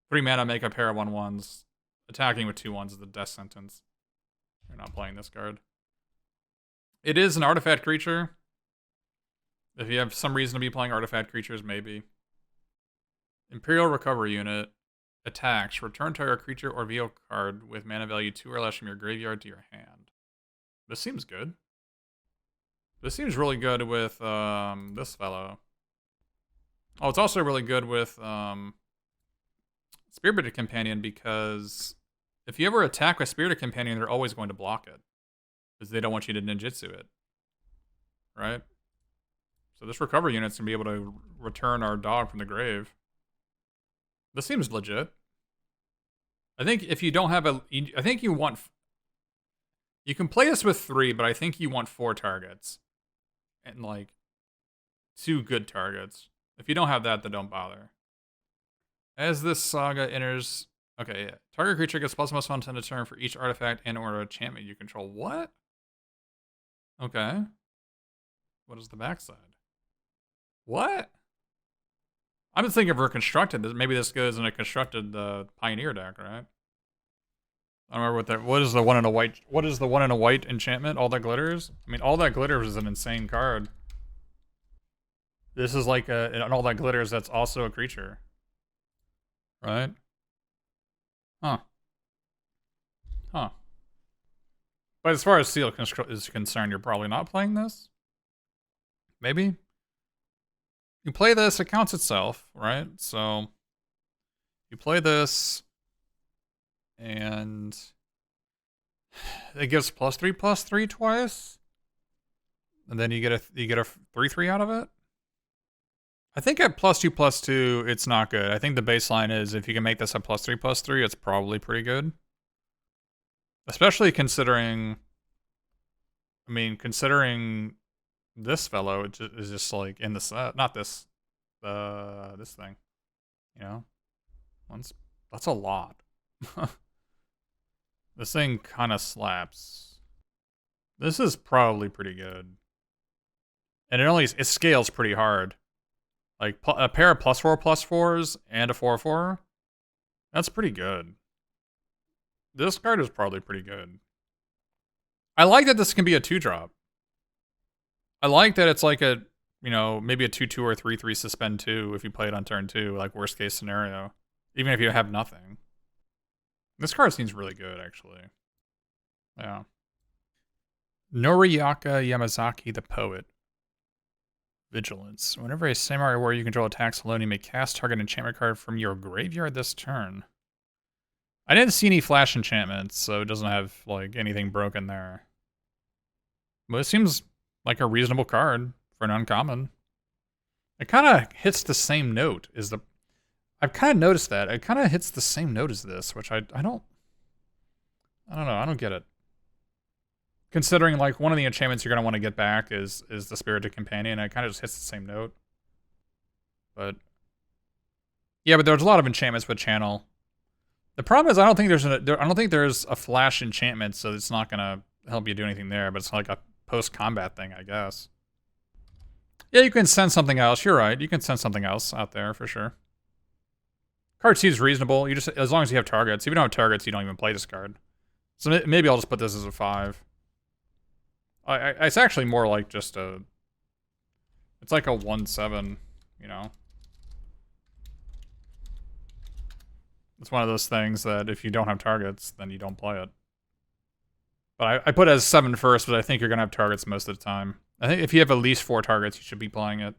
3 mana make a pair of 1/1s. Attacking with 2/1s is the death sentence. You're not playing this card. It is an artifact creature. If you have some reason to be playing artifact creatures, maybe. Imperial Recovery Unit. Attacks. Return target creature or vehicle card with mana value 2 or less from your graveyard to your hand. This seems good. This seems really good with this fellow. Oh, it's also really good with Spirited Companion because if you ever attack with Spirited Companion, they're always going to block it. Because they don't want you to ninjutsu it. Right? So this recovery unit's going to be able to return our dog from the grave. This seems legit. I think if you don't have I think you want... You can play this with 3, but I think you want 4 targets. And like 2 good targets. If you don't have that, then don't bother. As this saga enters... Okay, yeah. Target creature gets +1/+1 on a turn for each artifact and or enchantment you control. What? Okay. What is the backside? What? I'm just thinking of Reconstructed. Maybe this goes in a constructed Pioneer deck, right? I don't remember what that... What is the 1 in a white... What is the 1 in a white enchantment? All That Glitters? I mean, All That Glitters is an insane card. This is like an All That Glitters that's also a creature. Right? Huh. Huh. But as far as Seal is concerned, you're probably not playing this? Maybe? You play this, it counts itself, right? So, you play this, and it gives +3/+3 twice, and then you get a 3/3 out of it. I think at +2/+2, it's not good. I think the baseline is if you can make this a +3/+3, it's probably pretty good. Especially considering, I mean, considering this fellow is just like in the set, not this, this thing, you know, that's a lot. This thing kind of slaps. This is probably pretty good, and it scales pretty hard. Like a pair of +4/+4s and a 4/4, that's pretty good. This card is probably pretty good. I like that this can be a 2-drop. I like that it's like a, you know, maybe a 2/2 or 3/3 suspend 2 if you play it on turn 2, like worst case scenario. Even if you have nothing. This card seems really good, actually. Yeah. Noriyaka Yamazaki the Poet. Vigilance. Whenever a samurai warrior you control attacks alone, you may cast target enchantment card from your graveyard this turn. I didn't see any flash enchantments, so it doesn't have like anything broken there. But it seems like a reasonable card for an uncommon. It kind of hits the same note as the... I've kind of noticed that. It kind of hits the same note as this, which I don't know. I don't get it. Considering like one of the enchantments you're going to want to get back is the Spirited Companion. It kind of just hits the same note. But yeah, but there's a lot of enchantments with channel. The problem is I don't think there's a flash enchantment, so it's not going to help you do anything there, but it's like a post-combat thing, I guess. Yeah, you can send something else. You're right. You can send something else out there for sure. Card seems reasonable. You just, as long as you have targets. If you don't have targets, you don't even play this card. So maybe I'll just put this as a 5. It's actually more like just a... It's like a 1/7, you know? It's one of those things that if you don't have targets, then you don't play it. But I put it as 7 first, but I think you're going to have targets most of the time. I think if you have at least 4 targets, you should be playing it.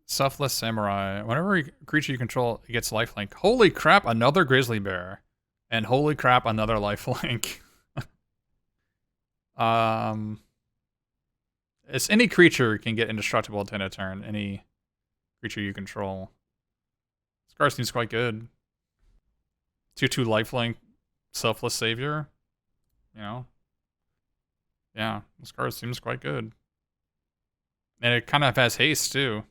Selfless Samurai. Whenever a creature you control gets lifelink. Holy crap, another Grizzly Bear. And holy crap, another lifelink. It's any creature can get indestructible at the end of turn. Any creature you control. This card seems quite good. 2/2 lifelink, Selfless Savior. You know? Yeah, this card seems quite good. And it kind of has haste, too.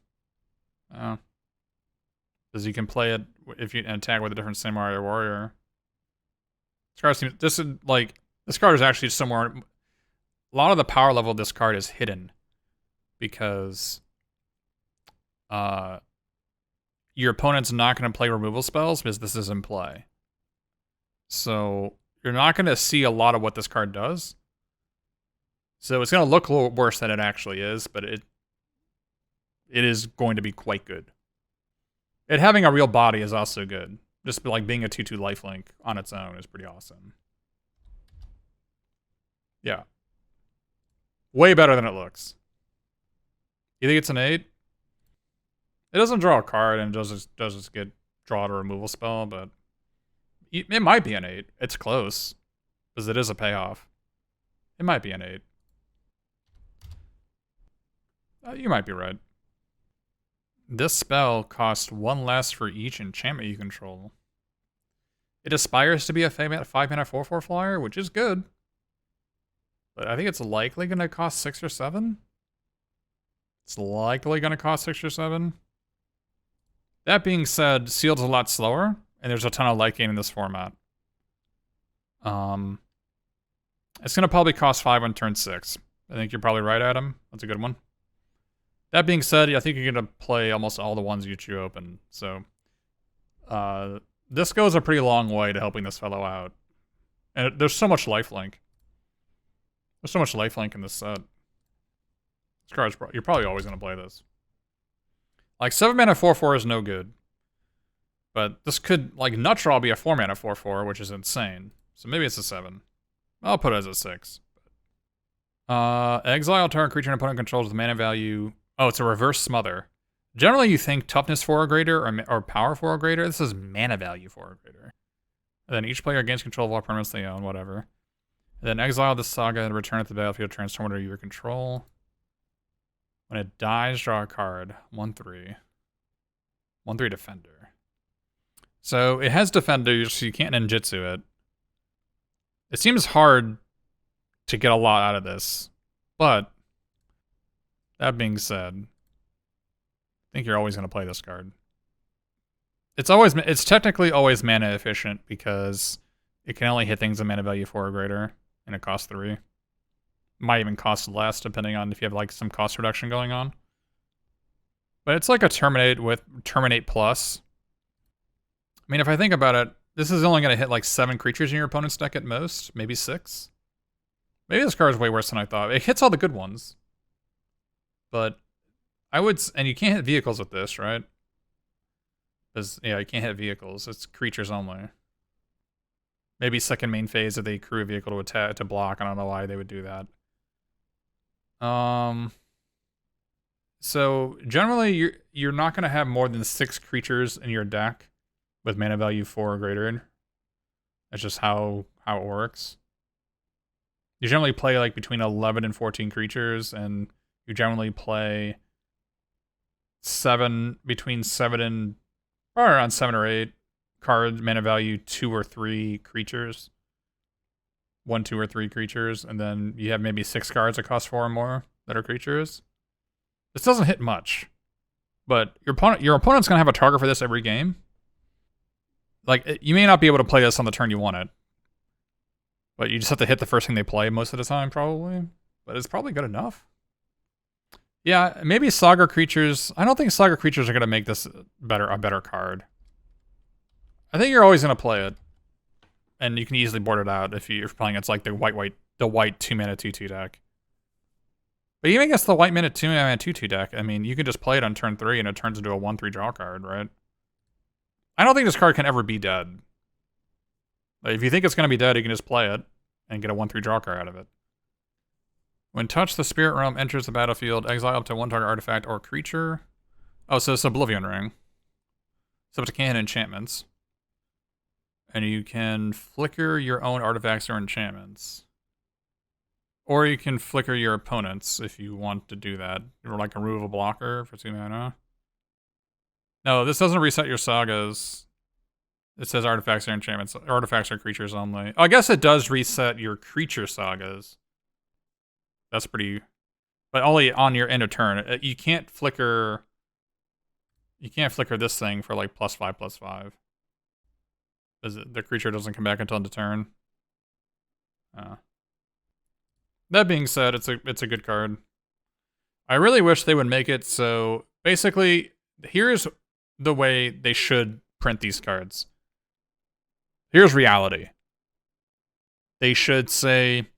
Because you can play it if you attack with a different Samurai or Warrior. This card seems... This card is actually somewhere... A lot of the power level of this card is hidden. Because... your opponent's not going to play removal spells because this is in play. So, you're not going to see a lot of what this card does. So, it's going to look a little worse than it actually is, but it is going to be quite good. It having a real body is also good. Just like being a 2/2 lifelink on its own is pretty awesome. Yeah. Way better than it looks. You think it's an 8? It doesn't draw a card and does just get draw a removal spell, but it might be an 8. It's close. Because it is a payoff. It might be an 8. You might be right. This spell costs 1 less for each enchantment you control. It aspires to be a 5-mana 4/4 flyer, which is good. But I think it's likely going to cost 6 or 7. It's likely going to cost 6 or 7. That being said, Sealed's a lot slower, and there's a ton of light gain in this format. It's going to probably cost 5 on turn 6. I think you're probably right, Adam. That's a good one. That being said, I think you're going to play almost all the ones you chew open. So, this goes a pretty long way to helping this fellow out. And there's so much lifelink. There's so much lifelink in this set. This card's you're probably always going to play this. Like, 7-mana 4/4 is no good. But this could, like, Nutdraw be a 4-mana 4/4, which is insane. So maybe it's a 7. I'll put it as a 6. Exile target creature an opponent controls with mana value... Oh, it's a reverse smother. Generally, you think toughness 4 or greater or power 4 or greater. This is mana value 4 or greater. And then each player gains control of all permanents they own, whatever. And then exile this saga and return it to the battlefield, transform it under your control. When it dies, draw a card. 1/3. 1/3 defender. So it has defenders, so you can't ninjutsu it. It seems hard to get a lot out of this, but that being said, I think you're always going to play this card. It's technically always mana efficient because it can only hit things of mana value 4 or greater, and it costs 3. Might even cost less depending on if you have like some cost reduction going on. But it's like a Terminate plus. I mean, if I think about it, this is only going to hit like 7 creatures in your opponent's deck at most, maybe 6. Maybe this card is way worse than I thought. It hits all the good ones. But and you can't hit vehicles with this, right? Because, yeah, you can't hit vehicles. It's creatures only. Maybe second main phase if they crew a vehicle to attack, to block. I don't know why they would do that. So, generally, you're not going to have more than 6 creatures in your deck with mana value 4 or greater. That's just how it works. You generally play like between 11 and 14 creatures, and you generally play between 7 and, or around 7 or 8 cards, mana value 2 or 3 creatures. 1, 2, or 3 creatures, and then you have maybe 6 cards that cost 4 or more that are creatures. This doesn't hit much, but your opponent's gonna have a target for this every game. Like, you may not be able to play this on the turn you want it, but you just have to hit the first thing they play most of the time, probably. But it's probably good enough. Yeah, maybe Saga Creatures. I don't think Saga Creatures are going to make this a better card. I think you're always going to play it. And you can easily board it out if you're playing it's like the white 2-mana 2/2 deck. But even against the white 2-mana 2/2 deck, I mean, you can just play it on turn 3 and it turns into a 1/3 draw card, right? I don't think this card can ever be dead. Like, if you think it's going to be dead, you can just play it and get a 1/3 draw card out of it. When touched, the Spirit Realm enters the battlefield, exile up to 1 target artifact or creature. Oh, so it's Oblivion Ring. Subject to can enchantments. And you can flicker your own artifacts or enchantments. Or you can flicker your opponents if you want to do that. Or like remove a blocker for 2 mana. No, this doesn't reset your sagas. It says artifacts or enchantments. Artifacts or creatures only. Oh, I guess it does reset your creature sagas. That's pretty... But only on your end of turn. You can't flicker... You can't flicker this thing for like +5/+5. The creature doesn't come back until end of turn. That being said, it's a good card. I really wish they would make it so... Basically, here's the way they should print these cards. Here's reality. They should say...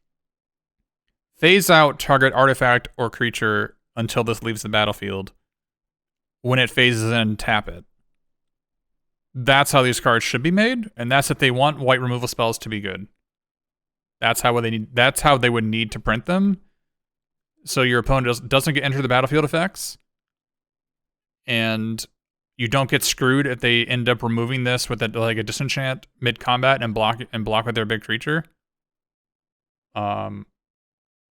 Phase out target artifact or creature until this leaves the battlefield. When it phases in, tap it. That's how these cards should be made, and that's if they want white removal spells to be good. That's how they would need to print them. So your opponent doesn't get enter the battlefield effects. And you don't get screwed if they end up removing this with like a disenchant mid-combat and block with their big creature.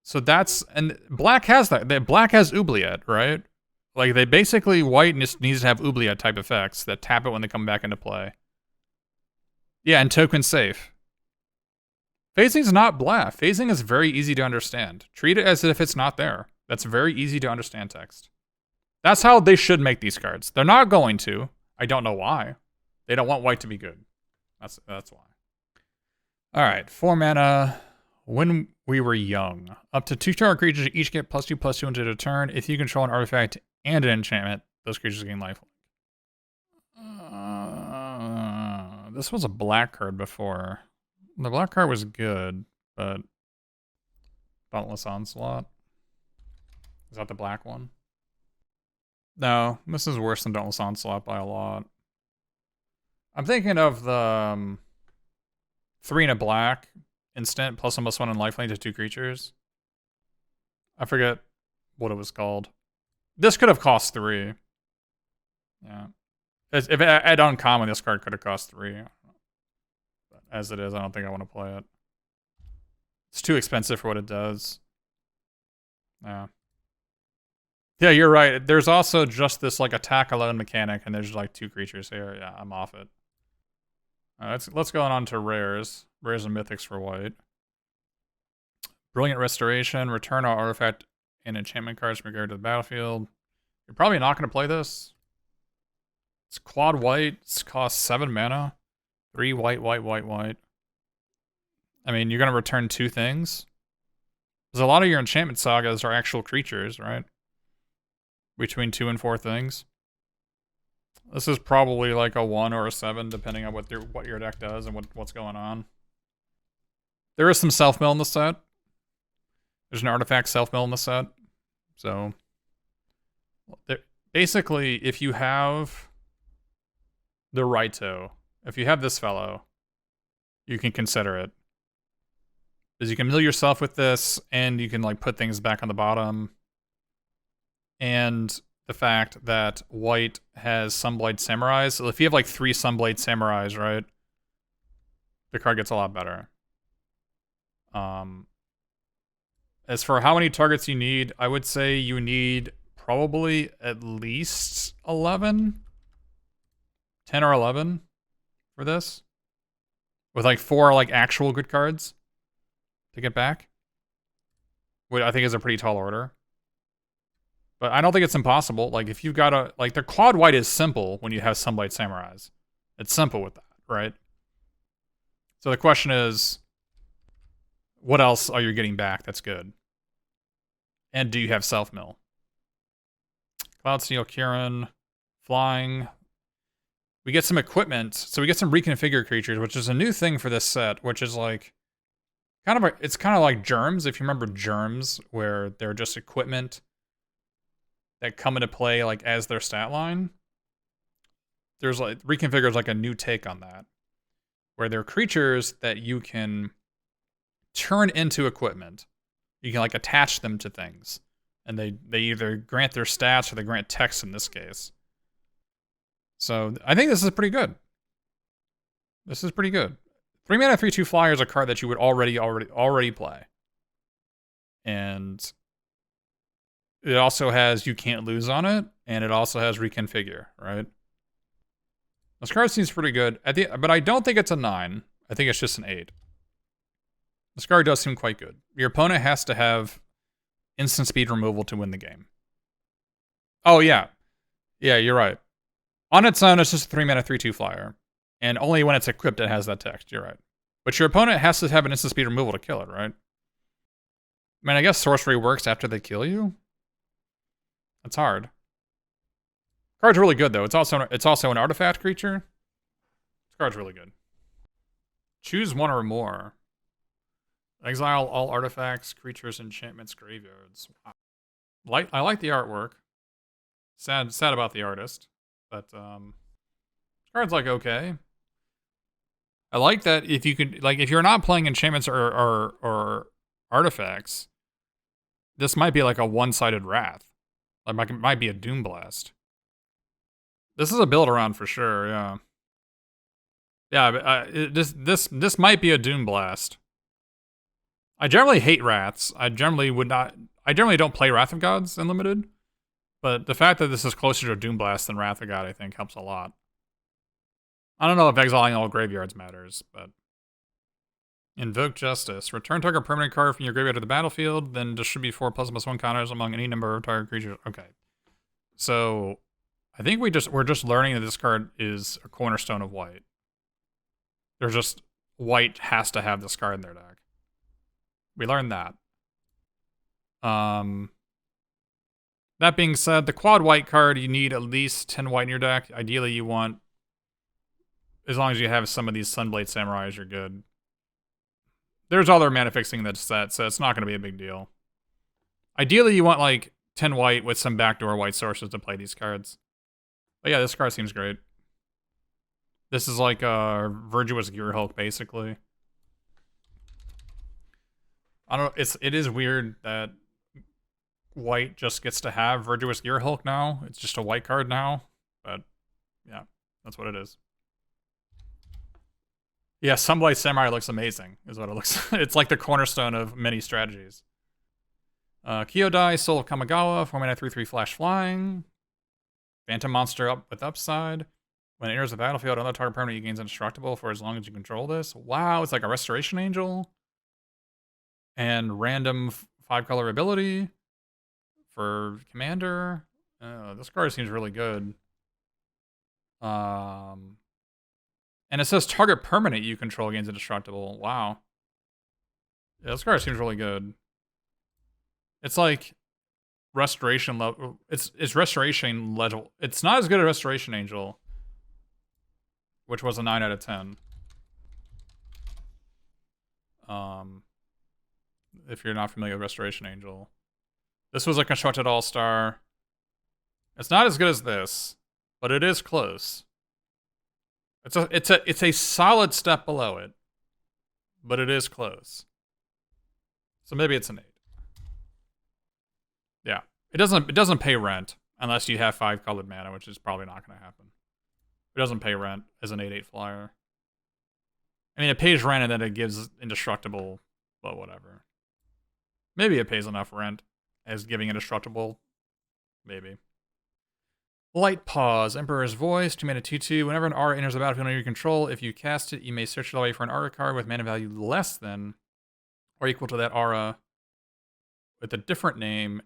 So that's... And black has that. Black has Oubliette, right? Like, they basically... White just needs to have Oubliette type effects that tap it when they come back into play. Yeah, and token safe. Phasing's not blah. Phasing is very easy to understand. Treat it as if it's not there. That's very easy to understand text. That's how they should make these cards. They're not going to. I don't know why. They don't want white to be good. That's why. Alright, 4 mana... When we were young. Up to 2 target creatures each get +2/+2 into the turn. If you control an artifact and an enchantment, those creatures gain lifelink. This was a black card before. The black card was good, but... Dauntless Onslaught. Is that the black one? No, this is worse than Dauntless Onslaught by a lot. I'm thinking of the... 3 and a black... Instant +1/+1 and lifelink to 2 creatures. I forget what it was called. This could have cost 3. Yeah. If it had uncommon, this card could have cost 3. But as it is, I don't think I want to play it. It's too expensive for what it does. Yeah. Yeah, you're right. There's also just this like attack alone mechanic, and there's like 2 creatures here. Yeah, I'm off it. Let's go on to rares. Rares and mythics for white. Brilliant Restoration. Return all artifact and enchantment cards from your graveyard to the battlefield. You're probably not going to play this. It's quad white. It costs 7 mana. 3 white. I mean, you're going to return 2 things. Because a lot of your enchantment sagas are actual creatures, right? Between 2 and 4 things. This is probably like a 1 or a 7, depending on what your deck does and what's going on. There is some self-mill in the set. There's an artifact self-mill in the set. So, basically, if you have the Raito, if you have this fellow, you can consider it. Because you can mill yourself with this, and you can like put things back on the bottom. And the fact that white has Sunblade Samurais. So if you have like 3 Sunblade Samurais, right? The card gets a lot better. As for how many targets you need, I would say you need probably at least 11. 10 or 11 for this. With like 4 like actual good cards to get back. Which I think is a pretty tall order. But I don't think it's impossible. Like, if you've got a... Like, the quad white is simple when you have Sunblade Samurais. It's simple with that, right? So the question is... What else are you getting back that's good? And do you have self-mill? Cloud Steel, Kieran, flying. We get some equipment, so we get some Reconfigured Creatures, which is a new thing for this set, which is like it's kind of like Germs, if you remember Germs, where they're just equipment that come into play like as their stat line. There's like Reconfigure is like a new take on that, where they're creatures that you can turn into equipment. You can like attach them to things, and they either grant their stats or they grant text in this case. So I think this is pretty good. This is pretty good. 3 mana 3/2 flyer is a card that you would already play, and it also has you can't lose on it, and it also has Reconfigure, right? This card seems pretty good, but I don't think it's a 9. I think it's just an 8. This card does seem quite good. Your opponent has to have instant speed removal to win the game. Oh, yeah. Yeah, you're right. On its own, it's just a 3 mana 3/2 flyer. And only when it's equipped, it has that text. You're right. But your opponent has to have an instant speed removal to kill it, right? I mean, I guess sorcery works after they kill you. That's hard. Card's really good though. It's also an artifact creature. This card's really good. Choose one or more. Exile all artifacts, creatures, enchantments, graveyards. Wow. I like the artwork. Sad about the artist, but this card's like okay. I like that if you could if you're not playing enchantments or artifacts, this might be like a one-sided wrath. Like it might be a Doom Blast. This is a build around for sure, yeah. Yeah, this might be a Doom Blast. I generally hate Wraths. I generally don't play Wrath of Gods in Limited. But the fact that this is closer to Doom Blast than Wrath of God, I think, helps a lot. I don't know if exiling all graveyards matters, but... Invoke Justice. Return target permanent card from your graveyard to the battlefield, then distribute 4+/+1 counters among any number of target creatures. Okay. So... I think we're just learning that this card is a cornerstone of white. White has to have this card in their deck. We learned that. That being said, the quad white card, you need at least 10 white in your deck. Ideally, you want, as long as you have some of these Sunblade Samurais, you're good. There's other mana fixing in that set, so it's not going to be a big deal. Ideally, you want like 10 white with some backdoor white sources to play these cards. But yeah, this card seems great. This is like a Virtuous Gear Hulk, basically. I don't know, it is weird that white just gets to have Virtuous Gear Hulk now. It's just a white card now. But yeah, that's what it is. Yeah, Sunblade Samurai looks amazing, is what it looks like. It's like the cornerstone of many strategies. Kyodai, Soul of Kamigawa, 4 mana 3/3 flash flying. Phantom monster up with upside. When it enters the battlefield, another target permanent gains indestructible for as long as you control this. Wow, it's like a Restoration Angel. And random 5-color ability for commander. This card seems really good. And it says target permanent you control gains indestructible. Wow. Yeah, this card seems really good. It's like restoration level. It's restoration level. It's not as good as Restoration Angel, which was a 9 out of 10. If you're not familiar with Restoration Angel, this was a constructed all-star. It's not as good as this, but it is close. It's a solid step below it, but it is close. So maybe it's an 8. Yeah, it doesn't pay rent unless you have 5 colored mana, which is probably not going to happen. It doesn't pay rent as an 8/8 flyer. I mean, it pays rent and then it gives indestructible, but whatever. Maybe it pays enough rent as giving indestructible. Maybe. Light Pause, Emperor's Voice, 2 mana 2/2. Whenever an aura enters the battlefield under your control, if you cast it, you may search it away for an aura card with mana value less than or equal to that aura with a different name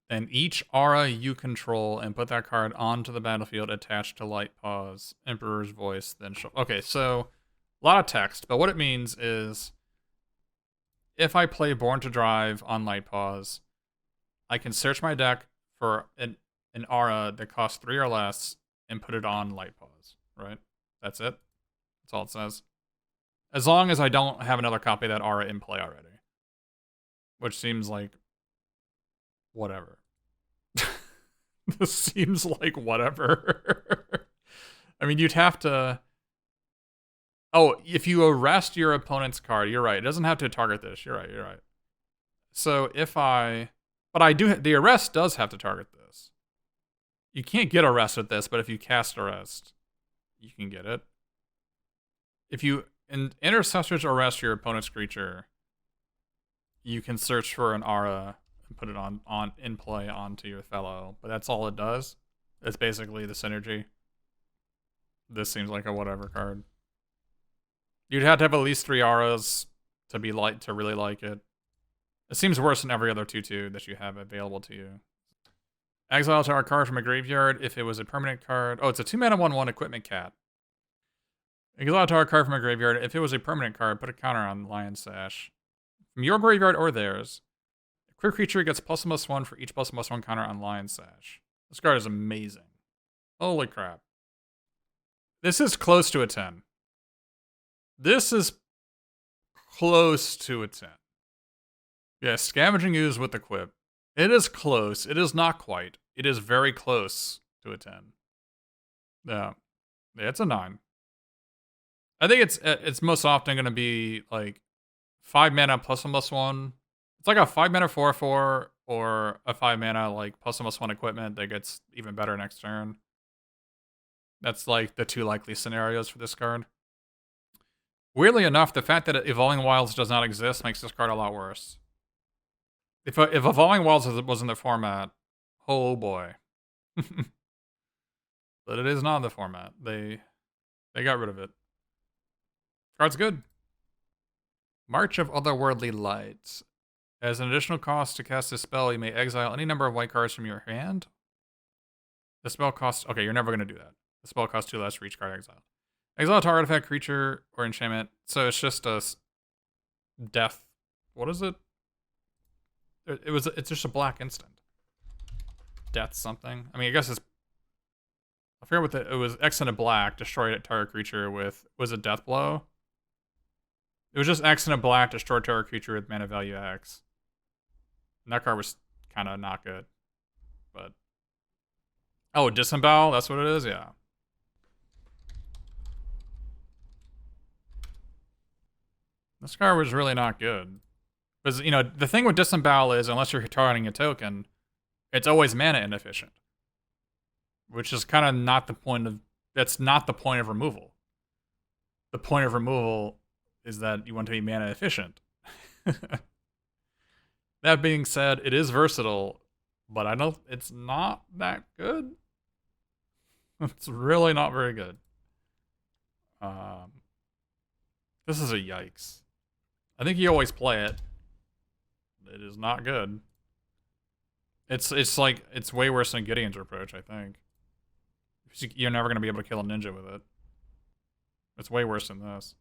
than each aura you control and put that card onto the battlefield attached to Light Pause, Emperor's Voice, then show. Okay, so a lot of text, but what it means is if I play Born to Drive on Light Pause, I can search my deck for an aura that costs 3 or less and put it on light pause, right? That's it. That's all it says. As long as I don't have another copy of that aura in play already. Which seems like whatever. This seems like whatever. I mean, you'd have to... Oh, if you arrest your opponent's card, you're right. It doesn't have to target this. You're right. So if I... But I do... The arrest does have to target this. You can't get arrest with this, but if you cast arrest, you can get it. If you intercessors arrest your opponent's creature, you can search for an aura and put it on in play onto your fellow. But that's all it does. It's basically the synergy. This seems like a whatever card. You'd have to have at least 3 auras to be to really like it. It seems worse than every other 2/2 that you have available to you. Exile to our card from a graveyard if it was a permanent card. Oh, it's a 2-mana 1/1 equipment cat. Exile to our card from a graveyard if it was a permanent card. Put a counter on Lion's Sash. From your graveyard or theirs. A quick creature gets +1/+1 for each +1/+1 counter on Lion's Sash. This card is amazing. Holy crap. This is close to a 10. This is close to a 10. Yeah, Scavenging Ooze with the Quip. It is close. It is not quite. It is very close to a 10. Yeah. Yeah, it's a 9. I think it's most often going to be like 5 mana +1/+1. It's like a 5 mana 4/4 or a 5 mana like +1/+1 equipment that gets even better next turn. That's like the 2 likely scenarios for this card. Weirdly enough, the fact that Evolving Wilds does not exist makes this card a lot worse. If Evolving Wilds was in the format, oh boy. But it is not in the format. They got rid of it. Card's good. March of Otherworldly Light. As an additional cost to cast this spell, you may exile any number of white cards from your hand. The spell costs... Okay, you're never going to do that. The spell costs 2 less for each card exiled. Exile to artifact, creature, or enchantment. So it's just a death. What is it? It's just a black instant. Death something. I mean, I guess it's... I forget what it was. X and a black, destroy a target creature with... Was it Death Blow? It was just X and a black, destroy target creature with mana value X. And that card was kind of not good. But... Oh, Disembowel? That's what it is? Yeah. This card was really not good. Because, you know, the thing with Disembowel is, unless you're targeting a token, it's always mana inefficient. Which is kind of not the point of... That's not the point of removal. The point of removal is that you want to be mana efficient. That being said, it is versatile, but I don't... It's not that good. It's really not very good. This is a yikes. I think you always play it. It is not good. It's like, it's way worse than Gideon's Reproach, I think. You're never going to be able to kill a ninja with it. It's way worse than this.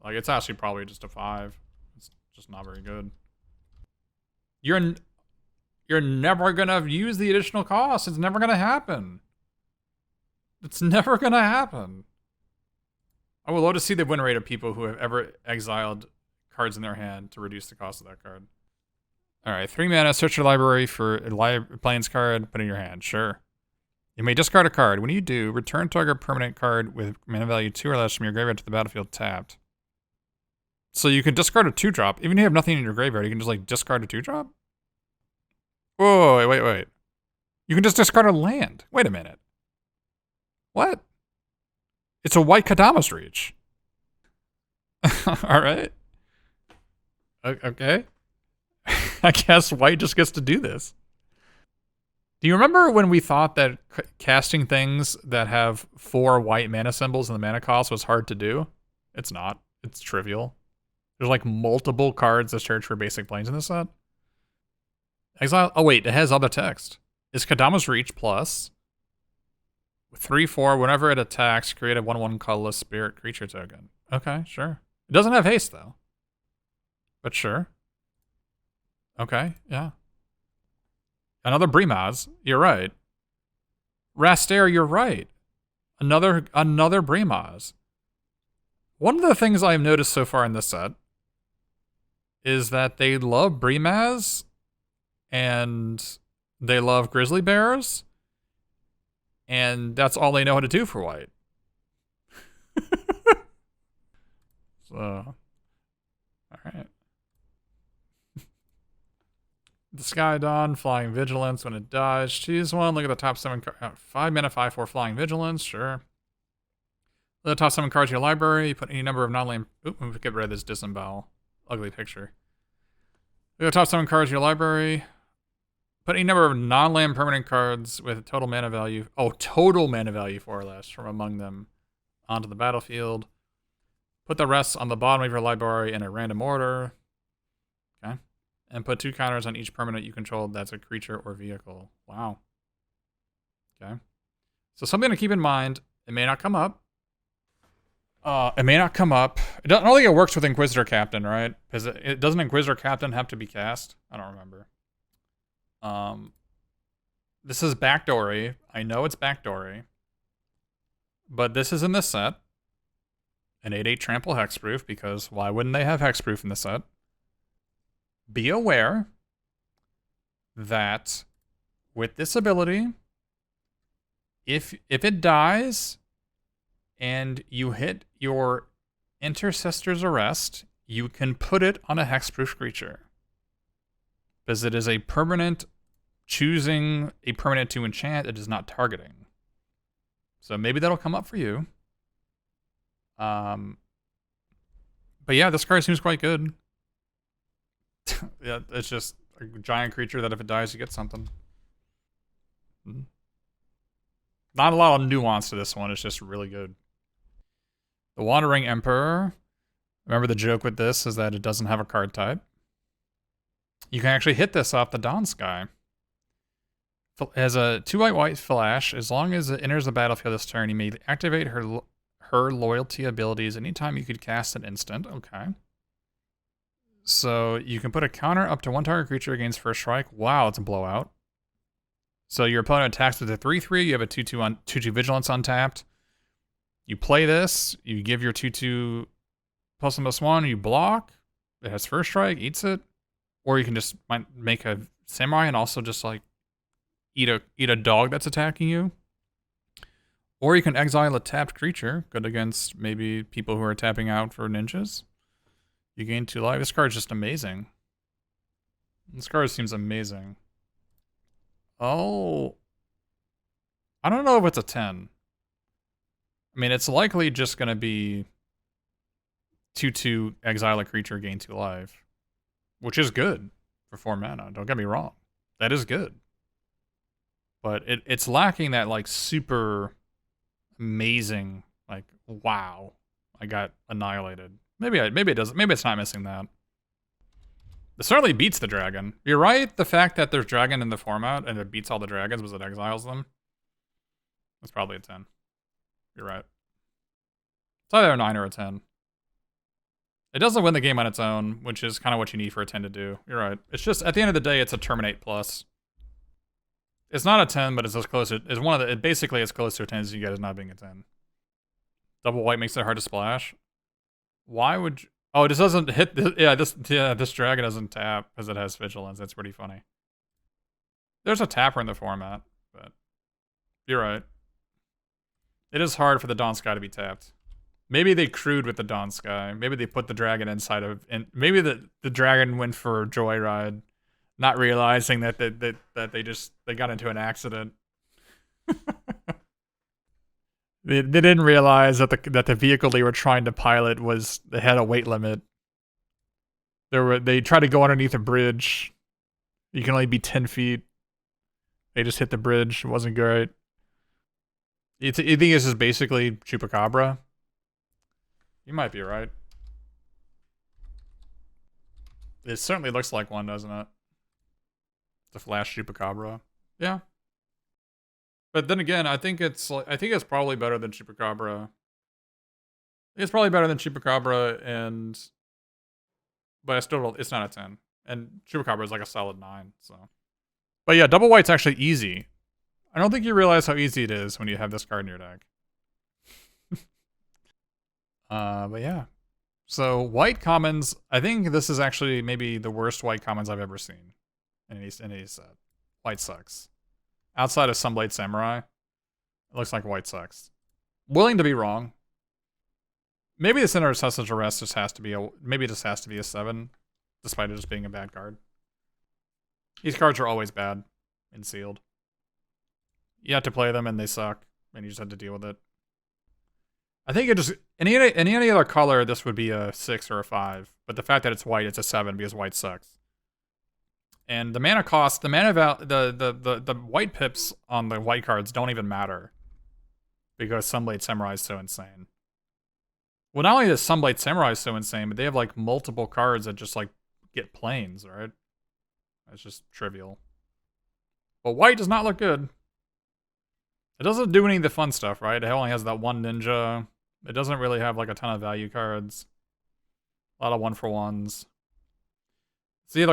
Like, it's actually probably just a 5. It's just not very good. You're never going to use the additional cost. It's never going to happen. It's never going to happen. I would love to see the win rate of people who have ever exiled cards in their hand to reduce the cost of that card. Alright, 3 mana, search your library for a Plains card, put it in your hand. Sure. You may discard a card. When you do, return target permanent card with mana value 2 or less from your graveyard to the battlefield tapped. So you can discard a 2-drop. Even if you have nothing in your graveyard, you can just like discard a 2-drop? Whoa, wait. You can just discard a land. Wait a minute. What? It's a white Kadama's Reach. Alright. Okay. I guess white just gets to do this. Do you remember when we thought that casting things that have 4 white mana symbols in the mana cost was hard to do? It's not. It's trivial. There's like multiple cards that search for basic planes in this set. Exile. Oh wait, it has other text. Is Kadama's Reach plus 3/4 whenever it attacks, create a 1/1 colorless spirit creature token. Okay, sure. It doesn't have haste though. But sure. Okay, yeah. Another Brimaz. You're right. Rastair, you're right. Another Brimaz. One of the things I've noticed so far in this set is that they love Brimaz and they love grizzly bears, and that's all they know how to do for white. So, alright. The Sky Dawn, Flying Vigilance. When it dies, choose one. Look at the top 7 cards. 5 mana, 5/4 Flying Vigilance. Sure. Look at the top 7 cards of your library. You put any number of non-land. Oop, we get rid of this disembowel. Ugly picture. Look at the top 7 cards of your library. Put any number of non-land permanent cards with total mana value. Oh, total mana value 4 or less from among them onto the battlefield. Put the rest on the bottom of your library in a random order. Okay. And put 2 counters on each permanent you control that's a creature or vehicle. Wow. Okay. So something to keep in mind. It may not come up. It may not come up. I don't think it works with Inquisitor Captain, right? Because it doesn't Inquisitor Captain have to be cast? I don't remember. This is backdoory. I know it's backdoory. But this is in this set. An 8/8 trample hexproof, because why wouldn't they have hexproof in the set? Be aware that with this ability, if it dies and you hit your Intercessor's Arrest, you can put it on a hexproof creature. Because it is a permanent, choosing a permanent to enchant, it is not targeting. So maybe that'll come up for you. But yeah, this card seems quite good. Yeah, it's just a giant creature that if it dies, you get something. Not a lot of nuance to this one, it's just really good. The Wandering Emperor. Remember the joke with this is that it doesn't have a card type. You can actually hit this off the Dawn Sky. It has a 2 white flash. As long as it enters the battlefield this turn, you may activate her loyalty abilities anytime you could cast an instant. Okay. So you can put a counter up to 1 target creature against first strike. Wow, it's a blowout. So your opponent attacks with a 3/3. You have a 2/2 Vigilance untapped. You play this. You give your 2/2 +1/+1. You block. It has first strike. Eats it. Or you can just make a Samurai and also just like eat a dog that's attacking you. Or you can exile a tapped creature. Good against maybe people who are tapping out for ninjas. You gain 2 life. This card's just amazing. This card seems amazing. Oh. I don't know if it's a 10. I mean, it's likely just going to be 2/2 exile a creature, gain 2 life. Which is good for 4 mana. Don't get me wrong. That is good. But it's lacking that, like, super amazing, like, wow, I got annihilated. Maybe it doesn't. Maybe it's not missing that. It certainly beats the dragon. You're right. The fact that there's dragon in the format and it beats all the dragons because it exiles them. That's probably a 10. You're right. It's either a 9 or a 10. It doesn't win the game on its own, which is kind of what you need for a 10 to do. You're right. It's just, at the end of the day, it's a Terminate plus. It's not a 10, but it's as close to, it's one of the, it basically as close to a 10 as you get as not being a 10. Double white makes it hard to splash. Why would you, oh, this doesn't hit, this dragon doesn't tap because it has Vigilance. That's pretty funny. There's a tapper in the format, but you're right. It is hard for the Dawn Sky to be tapped. Maybe they crewed with the Dawn Sky. Maybe they put the dragon inside of, and maybe the dragon went for a joyride, not realizing that they got into an accident. They didn't realize that the vehicle they were trying to pilot had a weight limit. They tried to go underneath a bridge. You can only be 10 feet. They just hit the bridge. It wasn't great. You think this is basically Chupacabra? You might be right. It certainly looks like one, doesn't it? The Flash Chupacabra. Yeah. But then again, I think it's probably better than Chupacabra. It's probably better than Chupacabra, but I still don't, it's not a 10. And Chupacabra is like a solid 9, so. But yeah, double white's actually easy. I don't think you realize how easy it is when you have this card in your deck. But yeah. So white commons, I think this is actually maybe the worst white commons I've ever seen in any set. White sucks. Outside of Sunblade Samurai, it looks like white sucks. Willing to be wrong. Maybe the Center of Ancestral Rest just has to be maybe it just has to be a 7, despite it just being a bad card. These cards are always bad in sealed. You have to play them and they suck, and you just have to deal with it. I think it just any other color this would be a 6 or a 5, but the fact that it's white, it's a 7 because white sucks. And the mana cost, the white pips on the white cards don't even matter because Sunblade Samurai is so insane. Well, not only is Sunblade Samurai so insane, but they have like multiple cards that just like get planes, right? It's just trivial. But white does not look good. It doesn't do any of the fun stuff, right? It only has that one ninja. It doesn't really have like a ton of value cards. A lot of 1-for-1s. See,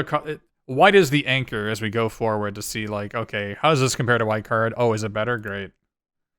white is the anchor as we go forward to see like, okay, how does this compare to white card? Oh, is it better? Great.